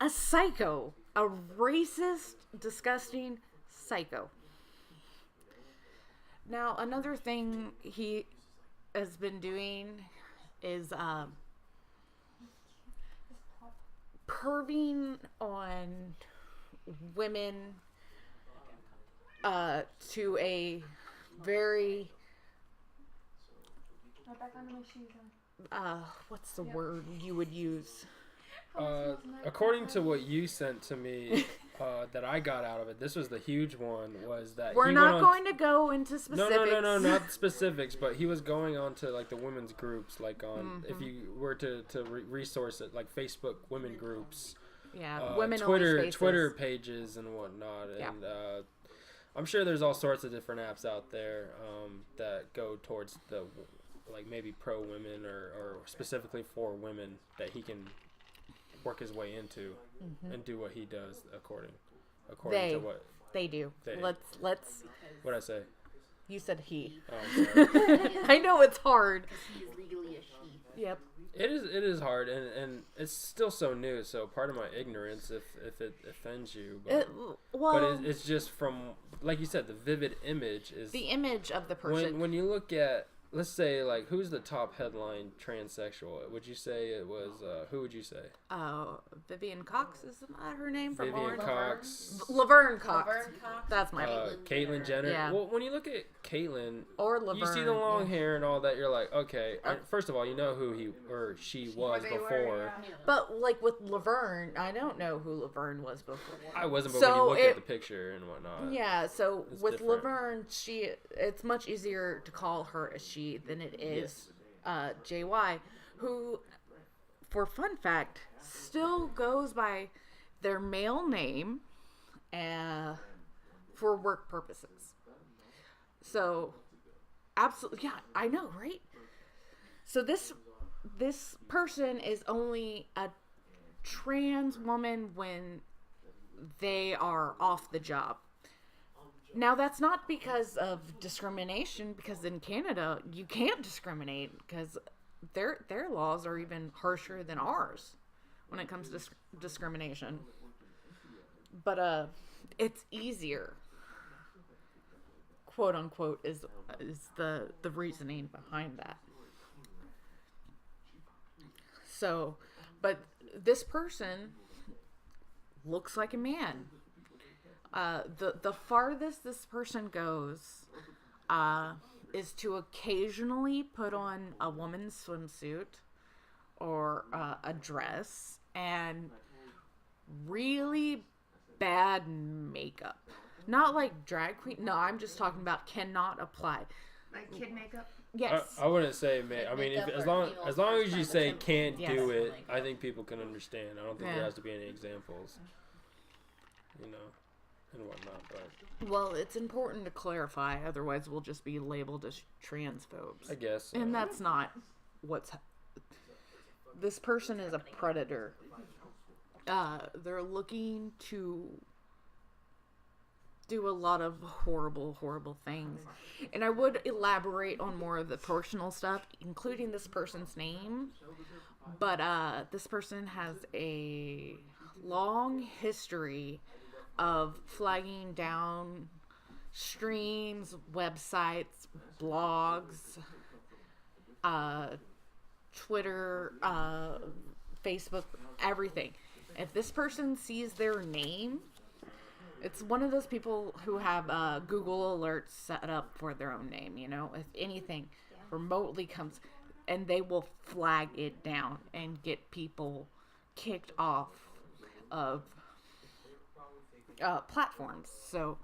Speaker 2: a psycho, a racist, disgusting psycho. Now, another thing he has been doing is curving on women to a very
Speaker 4: Right back onto my shoes. Huh?
Speaker 2: what's the word you would use?
Speaker 1: According to what you sent to me, that I got out of it, this was the huge one. Was that
Speaker 2: We're
Speaker 1: he
Speaker 2: not
Speaker 1: went on
Speaker 2: going to go into specifics.
Speaker 1: No, not specifics, but he was going on to like the women's groups, like on if you were to resource it, like Facebook women groups,
Speaker 2: Women
Speaker 1: Twitter pages and whatnot, and I'm sure there's all sorts of different apps out there that go towards the like maybe pro women or specifically for women that he can work his way into and do what he does according to what
Speaker 2: they do.
Speaker 1: They.
Speaker 2: Let's.
Speaker 1: What'd I say?
Speaker 2: You said he.
Speaker 1: Oh, I'm sorry.
Speaker 2: I know it's hard.
Speaker 3: Because he is legally a she.
Speaker 2: Yep.
Speaker 1: It is hard, and it's still so new. So part of my ignorance, if it offends you, but it's just from, like you said, the vivid image is
Speaker 2: the image of the person.
Speaker 1: When you look at, let's say, like, who's the top headline transsexual? Would you say it was who would you say?
Speaker 2: Vivian Cox, isn't that her name? From
Speaker 1: Vivian
Speaker 2: Orange?
Speaker 1: Cox.
Speaker 2: Laverne Cox.
Speaker 3: Laverne Cox.
Speaker 2: That's my
Speaker 1: Caitlyn Jenner.
Speaker 2: Yeah.
Speaker 1: Well, when you look at Caitlyn,
Speaker 2: or Laverne.
Speaker 1: you see the long hair and all that. You're like, okay. First of all, you know who he or she was before.
Speaker 2: But like with Laverne, I don't know who Laverne was before.
Speaker 1: I wasn't, but
Speaker 2: So
Speaker 1: when you look
Speaker 2: it-
Speaker 1: at the picture and whatnot.
Speaker 2: Yeah, so
Speaker 1: It's
Speaker 2: with
Speaker 1: different.
Speaker 2: Laverne, it's much easier to call her a she than it is JY, who, for fun fact, still goes by their male name for work purposes. So, absolutely, yeah, I know, right? So this person is only a trans woman when they are off the job. Now, that's not because of discrimination, because in Canada, you can't discriminate because their laws are even harsher than ours when it comes to discrimination. But it's easier, quote unquote, is the reasoning behind that. So, but this person looks like a man. The farthest this person goes is to occasionally put on a woman's swimsuit or a dress and really bad makeup. Not like drag queen. No, I'm just talking about cannot apply.
Speaker 4: Like kid makeup.
Speaker 2: Yes.
Speaker 1: I wouldn't say, man. I mean,
Speaker 3: Makeup
Speaker 1: as
Speaker 3: or
Speaker 1: long
Speaker 3: female
Speaker 1: as long
Speaker 3: first
Speaker 1: as you
Speaker 3: time
Speaker 1: say
Speaker 3: attempt.
Speaker 1: can't
Speaker 2: Yes.
Speaker 1: do it,
Speaker 3: Like
Speaker 1: I think people can understand. I don't think there has to be any examples, you know, and whatnot. But
Speaker 2: Well, it's important to clarify, otherwise we'll just be labeled as transphobes.
Speaker 1: I guess.
Speaker 2: And that's not what's... This person is a predator. They're looking to do a lot of horrible, horrible things. And I would elaborate on more of the personal stuff, including this person's name. But this person has a long history of flagging down streams, websites, blogs, Twitter, Facebook, everything. If this person sees their name, it's one of those people who have Google alerts set up for their own name, you know, if anything remotely comes, and they will flag it down and get people kicked off of platforms. So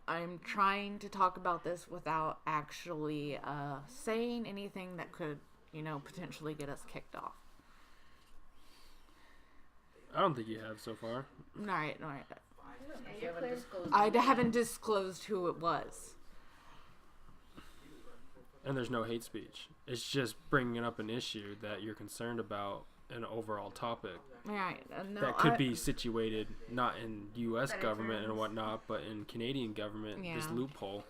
Speaker 2: I'm trying to talk about this without actually saying anything that could, you know, potentially get us kicked off.
Speaker 1: I don't think you have so far.
Speaker 2: All right.
Speaker 3: You haven't disclosed
Speaker 2: I
Speaker 3: the name.
Speaker 2: haven't disclosed who it was.
Speaker 1: And there's no hate speech. It's just bringing up an issue that you're concerned about, an overall topic
Speaker 2: All right. No,
Speaker 1: that could be situated not in U.S. government and whatnot, but in Canadian government. This
Speaker 2: Yeah.
Speaker 1: loophole.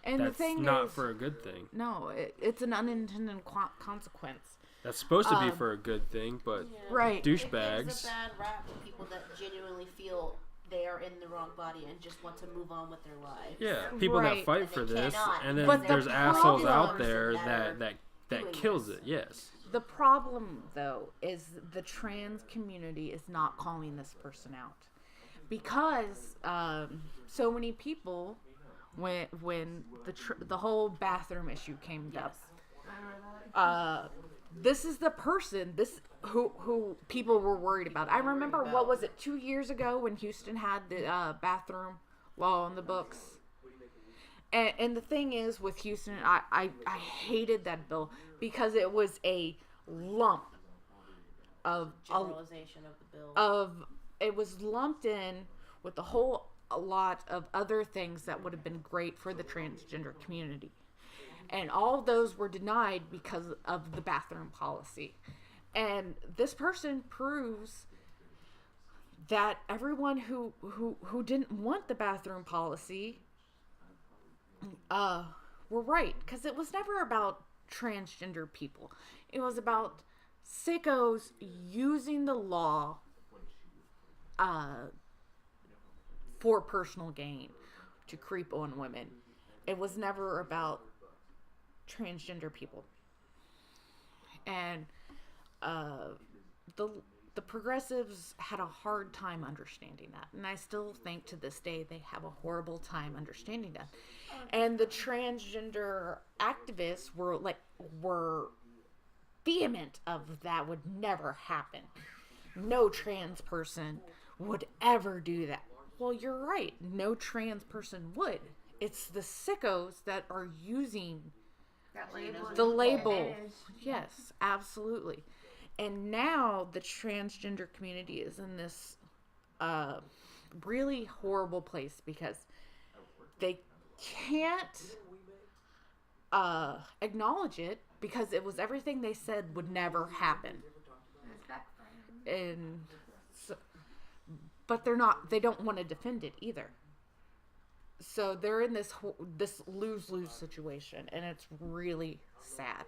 Speaker 2: And the
Speaker 1: That's
Speaker 2: thing
Speaker 1: not
Speaker 2: is,
Speaker 1: for a good thing.
Speaker 2: no, it's an unintended consequence.
Speaker 1: That's supposed to be for a good thing, but
Speaker 2: Right.
Speaker 3: It gives
Speaker 1: douchebags.
Speaker 3: a bad rap to people that genuinely feel they are in the wrong body and just want to move on with their lives.
Speaker 1: Yeah, people
Speaker 2: Right.
Speaker 1: that fight
Speaker 3: And
Speaker 1: for
Speaker 3: they
Speaker 1: this,
Speaker 3: cannot,
Speaker 1: and then
Speaker 2: But the
Speaker 1: there's assholes out
Speaker 3: problem-
Speaker 1: there
Speaker 3: that are
Speaker 1: that
Speaker 3: doing
Speaker 1: kills
Speaker 3: this.
Speaker 1: it. Yes,
Speaker 2: The problem, though, is the trans community is not calling this person out because so many people, when the whole bathroom issue came up, this is the person who people were worried about. I remember, what was it, 2 years ago when Houston had the bathroom law on the books. And the thing is with Houston, I hated that bill because it was a lump of
Speaker 3: Generalization of the bill.
Speaker 2: it was lumped in with a lot of other things that would have been great for the transgender community. And all those were denied because of the bathroom policy. And this person proves that everyone who didn't want the bathroom policy were right, because it was never about transgender people. It was about sickos using the law for personal gain to creep on women. It was never about transgender people. And the progressives had a hard time understanding that, and I still think to this day they have a horrible time understanding that. And the transgender activists were vehement of that would never happen. No trans person would ever do that. Well, you're right. No trans person would. It's the sickos that are using
Speaker 4: That label.
Speaker 2: the label.
Speaker 4: Advantage.
Speaker 2: Yes, absolutely. And now the transgender community is in this really horrible place because they can't acknowledge it because it was everything they said would never happen.
Speaker 4: It's backfiring.
Speaker 2: And so, but they don't want to defend it either. So they're in this lose-lose situation, and it's really sad.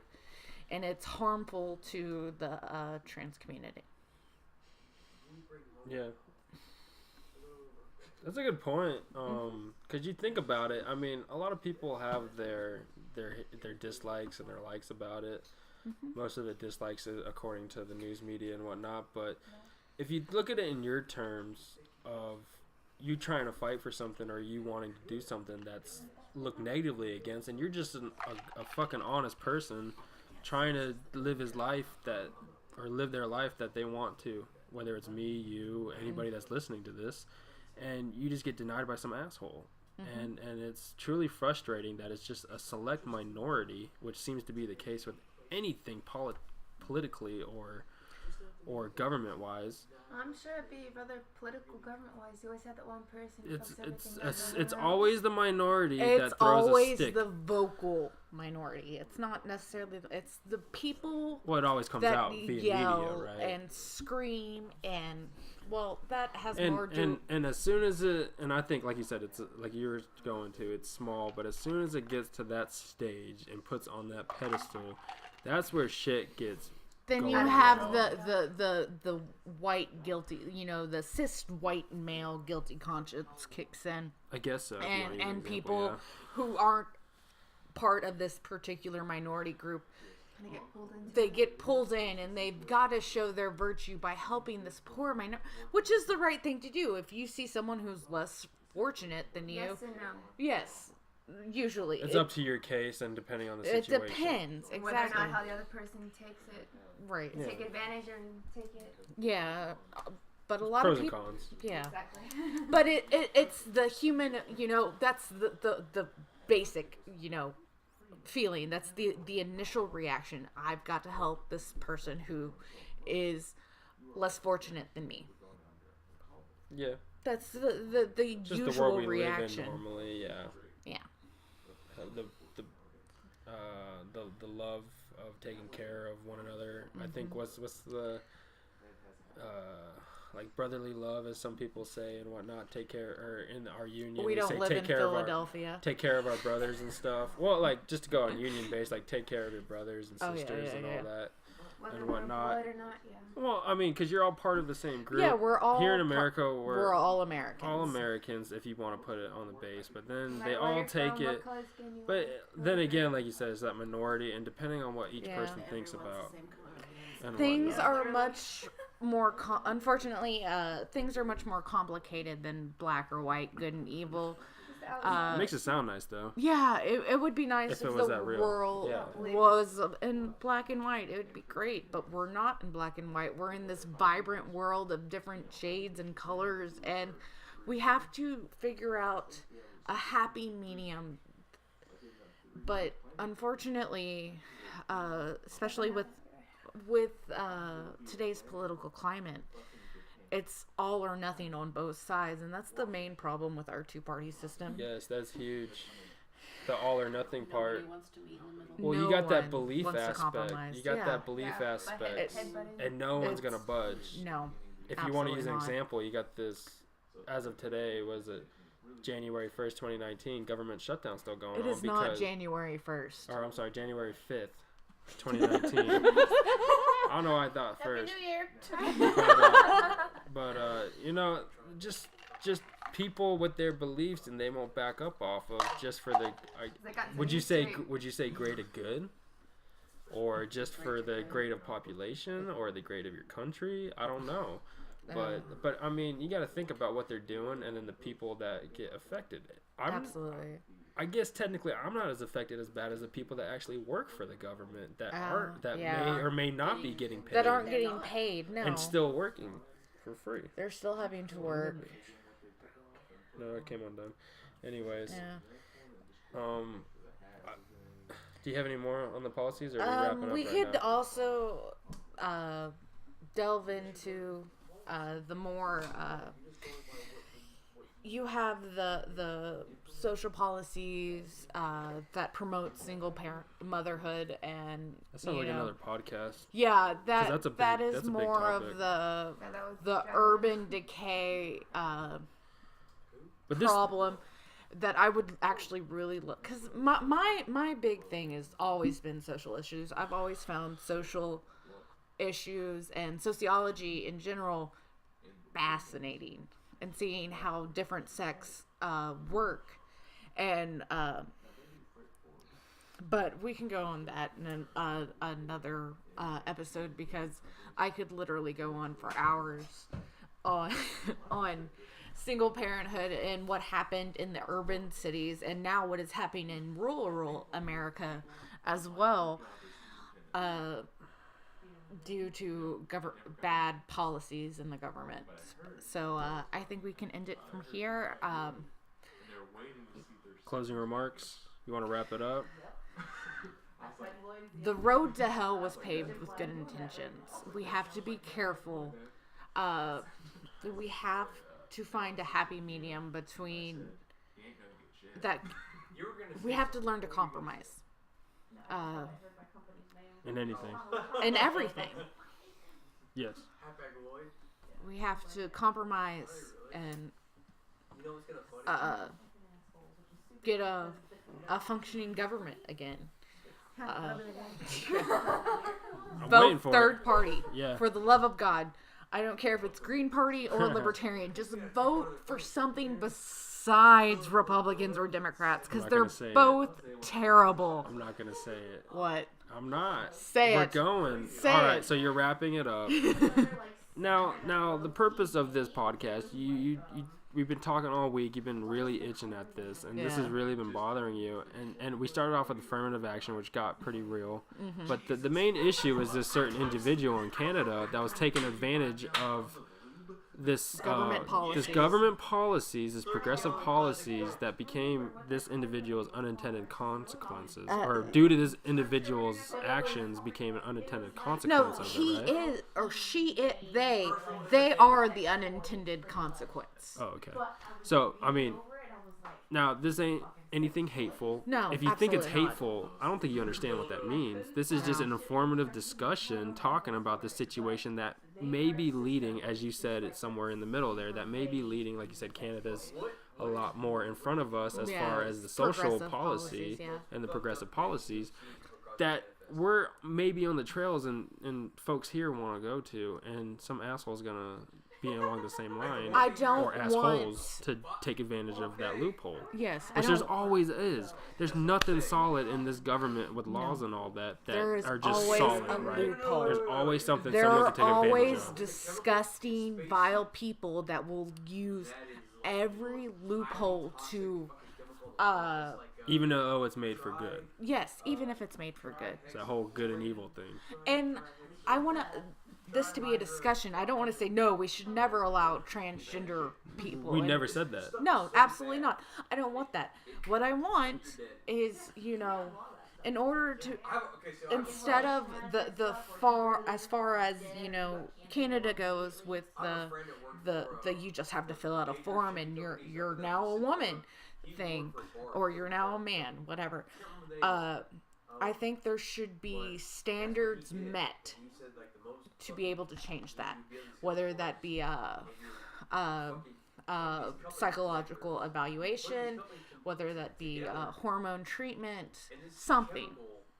Speaker 2: And it's harmful to the trans community.
Speaker 1: Yeah. That's a good point. Because you think about it, I mean, a lot of people have their dislikes and their likes about it. Mm-hmm. Most of the dislikes is according to the news media and whatnot. But if you look at it in your terms of you trying to fight for something or you wanting to do something that's looked negatively against, and you're just a fucking honest person trying to live his life live their life that they want to, whether it's me, you, anybody that's listening to this, and you just get denied by some asshole. Mm-hmm. And it's truly frustrating that it's just a select minority, which seems to be the case with anything politically or government wise.
Speaker 4: I'm sure it'd be rather political government wise. You always have that one person who fucks everything up.
Speaker 1: It's always the minority
Speaker 2: it's
Speaker 1: that throws
Speaker 2: always
Speaker 1: a stick.
Speaker 2: the vocal minority. It's not necessarily. It's the people.
Speaker 1: Well, it always comes
Speaker 2: that
Speaker 1: out via
Speaker 2: yell
Speaker 1: media, right?
Speaker 2: and scream and that has more
Speaker 1: and as soon as it, and I think like you said, it's like you were going to, it's small, but as soon as it gets to that stage and puts on that pedestal, that's where shit gets.
Speaker 2: Then you have the white guilty, the cis white male guilty conscience kicks in.
Speaker 1: I guess so.
Speaker 2: And people who aren't part of this particular minority group, they get pulled in, and they've got to show their virtue by helping this poor minority, which is the right thing to do. If you see someone who's less fortunate than you,
Speaker 4: yes and no.
Speaker 2: Yes. Usually.
Speaker 1: It's up to your case and depending on the situation.
Speaker 2: It depends, exactly.
Speaker 4: Whether or not how the other person takes it.
Speaker 2: Right.
Speaker 4: Yeah. Take advantage and take it.
Speaker 2: Yeah. But a lot
Speaker 1: pros
Speaker 2: of people.
Speaker 1: and cons.
Speaker 2: Yeah.
Speaker 4: Exactly.
Speaker 2: But it's the human, that's the basic, feeling. That's the initial reaction. I've got to help this person who is less fortunate than me.
Speaker 1: Yeah.
Speaker 2: That's the
Speaker 1: just
Speaker 2: usual
Speaker 1: the world we
Speaker 2: reaction.
Speaker 1: live in normally, yeah.
Speaker 2: Yeah.
Speaker 1: The love of taking care of one another. Mm-hmm. I think what's the like brotherly love, as some people say and whatnot. Take care, or in our union,
Speaker 2: we don't
Speaker 1: say,
Speaker 2: live
Speaker 1: take
Speaker 2: in
Speaker 1: care
Speaker 2: Philadelphia.
Speaker 1: take care of our brothers and stuff. Well, like just to go on union base, like take care of your brothers and sisters and all that.
Speaker 4: Whether
Speaker 1: and
Speaker 4: we're
Speaker 1: whatnot.
Speaker 4: blood or not, yeah.
Speaker 1: Well, I mean, because you're all part of the same group.
Speaker 2: Yeah, we're all
Speaker 1: here in America.
Speaker 2: We're all Americans.
Speaker 1: All Americans, if you want to put it on the base. But then
Speaker 4: No
Speaker 1: they
Speaker 4: matter where
Speaker 1: all
Speaker 4: you're
Speaker 1: take
Speaker 4: from, what
Speaker 1: it.
Speaker 4: color skin you
Speaker 1: But
Speaker 4: are.
Speaker 1: then again, like you said, it's that minority, and depending on what each
Speaker 2: Yeah.
Speaker 1: person thinks
Speaker 3: Everyone's
Speaker 1: about.
Speaker 3: the same color.
Speaker 1: And
Speaker 2: things
Speaker 1: whatnot.
Speaker 2: are much more unfortunately things are much more complicated than black or white, good and evil.
Speaker 1: It makes it sound nice though.
Speaker 2: Yeah, it would be nice
Speaker 1: If
Speaker 2: if,
Speaker 1: it was
Speaker 2: the
Speaker 1: that real.
Speaker 2: world
Speaker 1: Yeah.
Speaker 2: was in black and white. It would be great, but we're not in black and white. We're in this vibrant world of different shades and colors, and we have to figure out a happy medium. But unfortunately, especially with today's political climate, it's all or nothing on both sides, and that's the main problem with our two-party system.
Speaker 1: Yes, that's huge. The all or nothing part.
Speaker 3: Nobody wants to meet in the middle.
Speaker 1: Well,
Speaker 2: No
Speaker 1: you got that
Speaker 2: one
Speaker 1: belief
Speaker 2: wants to
Speaker 1: aspect.
Speaker 2: compromise.
Speaker 1: You got
Speaker 2: Yeah.
Speaker 1: that belief
Speaker 4: Yeah,
Speaker 1: aspect,
Speaker 4: headbutting.
Speaker 1: and no one's gonna
Speaker 2: It's-
Speaker 1: budge.
Speaker 2: No.
Speaker 1: If you want to use an
Speaker 2: absolutely not.
Speaker 1: example, you got this. As of today, was it January 1st, 2019? Government shutdown still going
Speaker 2: It
Speaker 1: on
Speaker 2: is not
Speaker 1: because,
Speaker 2: January 1st.
Speaker 1: or I'm sorry, January 5th, 2019. I don't know why I thought
Speaker 3: Happy
Speaker 1: first.
Speaker 3: New Year.
Speaker 1: But you know, just people with their beliefs, and they won't back up off of just for the.
Speaker 4: They got
Speaker 1: Would you
Speaker 4: some
Speaker 1: say
Speaker 4: history.
Speaker 1: would you say greater good, or just for the grade of population, or the grade of your country? I don't know, but I mean, you got to think about what they're doing, and then the people that get affected.
Speaker 2: Absolutely.
Speaker 1: I guess technically I'm not as affected as bad as the people that actually work for the government that aren't that
Speaker 2: yeah.
Speaker 1: may or may not be getting paid
Speaker 2: That aren't getting paid. No.
Speaker 1: and still working for free.
Speaker 2: They're still having to work.
Speaker 1: No, it came undone. Anyways,
Speaker 2: Yeah.
Speaker 1: do you have any more on the policies, or are we wrapping up
Speaker 2: We
Speaker 1: right
Speaker 2: could
Speaker 1: now?
Speaker 2: also delve into the more. You have the social policies that promote single parent motherhood, and
Speaker 1: That sounds
Speaker 2: you
Speaker 1: like
Speaker 2: know,
Speaker 1: another podcast.
Speaker 2: Yeah, that
Speaker 1: that's a big-
Speaker 2: that is
Speaker 1: that's a big
Speaker 2: more
Speaker 1: topic.
Speaker 2: of the
Speaker 4: Yeah, that was
Speaker 2: the urban decay
Speaker 1: But this,
Speaker 2: problem that I would actually really look, because my big thing has always been social issues. I've always found social issues and sociology in general fascinating, and seeing how different sects work, and but we can go on that in another episode, because I could literally go on for hours on on single parenthood and what happened in the urban cities, and now what is happening in rural America as well, due to bad policies in the government. So I think we can end it from here.
Speaker 1: closing remarks. You want to wrap it up?
Speaker 2: The road to hell was paved with good intentions. We have to be careful. We have to find a happy medium between that. We have to learn to compromise
Speaker 1: In anything?
Speaker 2: in everything.
Speaker 1: Yes.
Speaker 2: We have to compromise and get a functioning government again.
Speaker 1: I'm waiting
Speaker 2: Vote
Speaker 1: for
Speaker 2: third
Speaker 1: it.
Speaker 2: party.
Speaker 1: Yeah.
Speaker 2: For the love of God. I don't care if it's Green Party or Libertarian. Just vote for something besides Republicans or Democrats, because
Speaker 1: not
Speaker 2: they're
Speaker 1: gonna say
Speaker 2: both terrible.
Speaker 1: I'm not gonna say it.
Speaker 2: What?
Speaker 1: I'm not.
Speaker 2: Say
Speaker 1: We're
Speaker 2: it.
Speaker 1: going.
Speaker 2: Say
Speaker 1: All right.
Speaker 2: it.
Speaker 1: So you're wrapping it up. Now, the purpose of this podcast, we've been talking all week. You've been really itching at this, and this has
Speaker 2: Yeah.
Speaker 1: really been bothering you. And we started off with affirmative action, which got pretty real.
Speaker 2: Mm-hmm.
Speaker 1: But the main issue was this certain individual in Canada that was taking advantage of this
Speaker 2: Government policies.
Speaker 1: this government policies, this progressive policies that became this individual's unintended consequences, or due to this individual's actions became an unintended consequence
Speaker 2: No,
Speaker 1: of
Speaker 2: he
Speaker 1: it, right?
Speaker 2: is, or she, they are the unintended consequence.
Speaker 1: Oh, okay. So, I mean, now this ain't anything hateful.
Speaker 2: No,
Speaker 1: if you think it's
Speaker 2: absolutely not.
Speaker 1: hateful, I don't think you understand what that means. This is just an informative discussion talking about the situation that may be leading, as you said, it's somewhere in the middle there, that may be leading, like you said, Canada's a lot more in front of us as
Speaker 2: Yeah,
Speaker 1: far as the social
Speaker 2: progressive
Speaker 1: policy
Speaker 2: policies, yeah.
Speaker 1: and the progressive policies that we're maybe on the trails and folks here want to go to, and some asshole's gonna being along the same line
Speaker 2: I don't
Speaker 1: or assholes to take advantage of that loophole.
Speaker 2: Yes,
Speaker 1: Which there's always is. There's nothing solid in this government with laws and all that
Speaker 2: There is
Speaker 1: are just
Speaker 2: always
Speaker 1: solid,
Speaker 2: a
Speaker 1: right?
Speaker 2: loophole.
Speaker 1: There's always something
Speaker 2: There
Speaker 1: someone
Speaker 2: are
Speaker 1: can take advantage
Speaker 2: always
Speaker 1: of.
Speaker 2: disgusting, vile people that will use every loophole to,
Speaker 1: Even though it's made for good.
Speaker 2: yes, even if it's made for good.
Speaker 1: It's that whole good and evil thing.
Speaker 2: And I want this to be a discussion. I don't want to say, no, we should never allow transgender people.
Speaker 1: We
Speaker 2: And-
Speaker 1: never said that.
Speaker 2: No, absolutely not. I don't want that. What I want is, in order to, instead of the far as Canada goes with the you just have to fill out a form and you're now a woman thing, or you're now a man, whatever. I think there should be standards met to be able to change that, whether that be psychological evaluation, whether that be hormone treatment, something,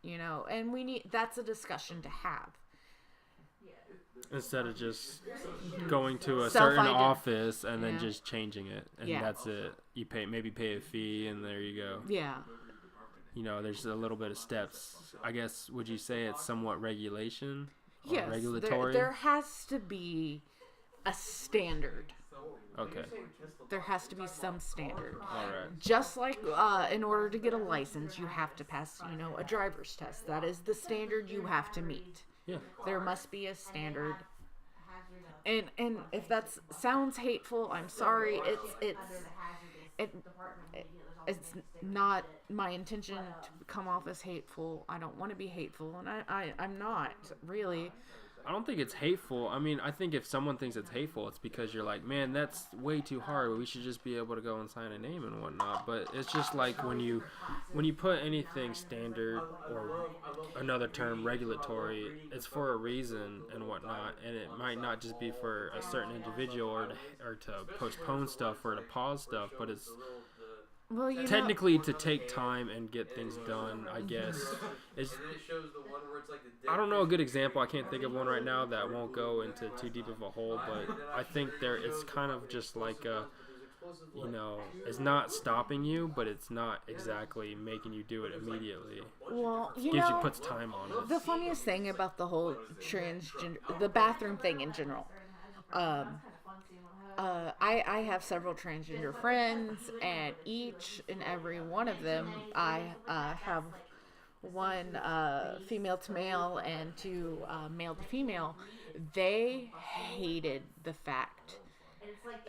Speaker 2: and that's a discussion to have.
Speaker 1: Instead of just going to a certain
Speaker 2: Self-ident-
Speaker 1: office and then
Speaker 2: Yeah.
Speaker 1: just changing it, and
Speaker 2: Yeah.
Speaker 1: that's it. You pay a fee, and there you go.
Speaker 2: Yeah.
Speaker 1: There's a little bit of steps. I guess, would you say it's somewhat regulation? Or
Speaker 2: Yes.
Speaker 1: regulatory?
Speaker 2: There has to be a standard.
Speaker 1: Okay.
Speaker 2: There has to be some standard.
Speaker 1: All right.
Speaker 2: Just like in order to get a license, you have to pass, a driver's test. That is the standard you have to meet.
Speaker 1: Yeah.
Speaker 2: There must be a standard. And if that sounds hateful, I'm sorry. It's not my intention to come off as hateful. I don't want to be hateful, and I'm not really.
Speaker 1: I don't think it's hateful. I mean, I think if someone thinks it's hateful, it's because you're like, man, that's way too hard. We should just be able to go and sign a name and whatnot. But it's just like when you put anything standard, or another term, regulatory, it's for a reason and whatnot. And it might not just be for a certain individual or to postpone stuff or to pause stuff, but it's
Speaker 2: Well,
Speaker 1: technically to take time and get things done, I guess. I don't know a good example. I can't think of one right now that won't go into too deep of a hole, but I think it's kind of just like it's not stopping you, but it's not exactly making you do it immediately.
Speaker 2: Well,
Speaker 1: Puts time on it.
Speaker 2: the funniest thing about the whole the bathroom thing in general. I have several transgender friends, and each and every one of them, I have one female to male and two male to female. They hated the fact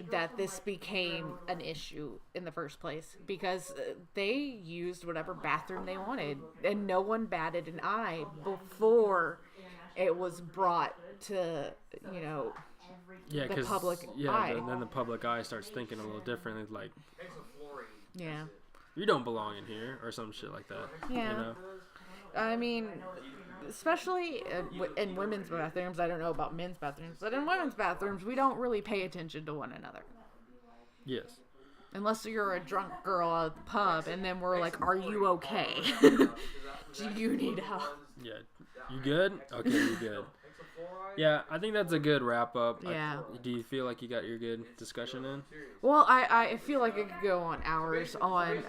Speaker 2: that this became an issue in the first place, because they used whatever bathroom they wanted, and no one batted an eye before it was brought to,
Speaker 1: Yeah,
Speaker 2: the
Speaker 1: because
Speaker 2: public eye.
Speaker 1: then the public eye starts thinking a little differently, like,
Speaker 2: yeah.
Speaker 1: you don't belong in here, or some shit like that.
Speaker 2: Yeah. I mean, especially in women's bathrooms. I don't know about men's bathrooms, but in women's bathrooms, we don't really pay attention to one another.
Speaker 1: Yes.
Speaker 2: Unless you're a drunk girl at the pub, and then we're like, are you okay? Do you need help?
Speaker 1: Yeah. You good? Okay, you good. Yeah, I think that's a good wrap up.
Speaker 2: Yeah.
Speaker 1: Do you feel like you got your good discussion in?
Speaker 2: Well, I feel like I could go on hours on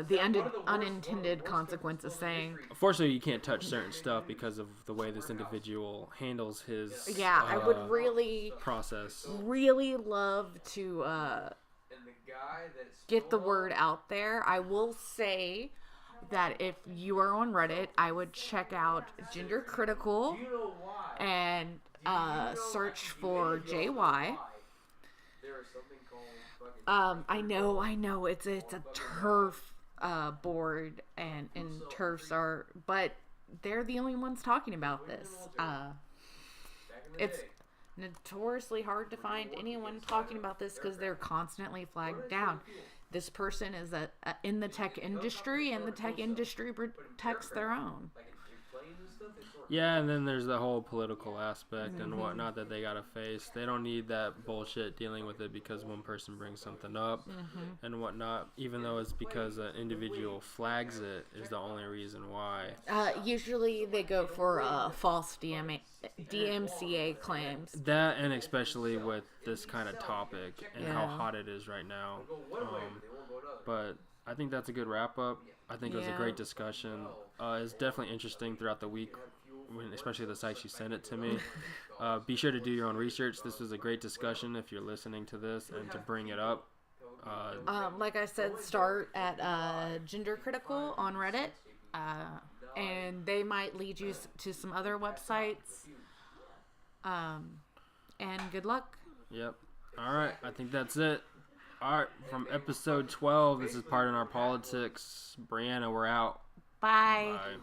Speaker 2: the unintended consequences thing.
Speaker 1: Unfortunately, you can't touch certain stuff because of the way this individual handles his
Speaker 2: Yeah, I would really
Speaker 1: process.
Speaker 2: love to get the word out there. I will say that if you are on Reddit, I would check out Gender Critical and search for JY. I know it's a turf board, and turfs are, but they're the only ones talking about this. It's notoriously hard to find anyone talking about this because they're constantly flagged down. This person is in the tech industry, and the tech industry protects their own.
Speaker 1: Yeah, and then there's the whole political aspect and
Speaker 2: Mm-hmm.
Speaker 1: whatnot that they gotta face. They don't need that bullshit dealing with it because one person brings something up
Speaker 2: Mm-hmm.
Speaker 1: and whatnot. Even though it's because an individual flags it is the only reason why.
Speaker 2: Usually they go for false DMCA claims.
Speaker 1: That, and especially with this kind of topic and how
Speaker 2: Yeah.
Speaker 1: hot it is right now. But I think that's a good wrap up. I think it was a
Speaker 2: Yeah.
Speaker 1: great discussion. It's definitely interesting throughout the week, especially the site she sent it to me. Be sure to do your own research. This was a great discussion if you're listening to this and to bring it up.
Speaker 2: Like I said, start at Gender Critical on Reddit, and they might lead you to some other websites. And good luck.
Speaker 1: Yep. All right. I think that's it. All right. From episode 12, this is Pardon Our Politics. Brianna, we're out.
Speaker 2: Bye.
Speaker 1: Bye.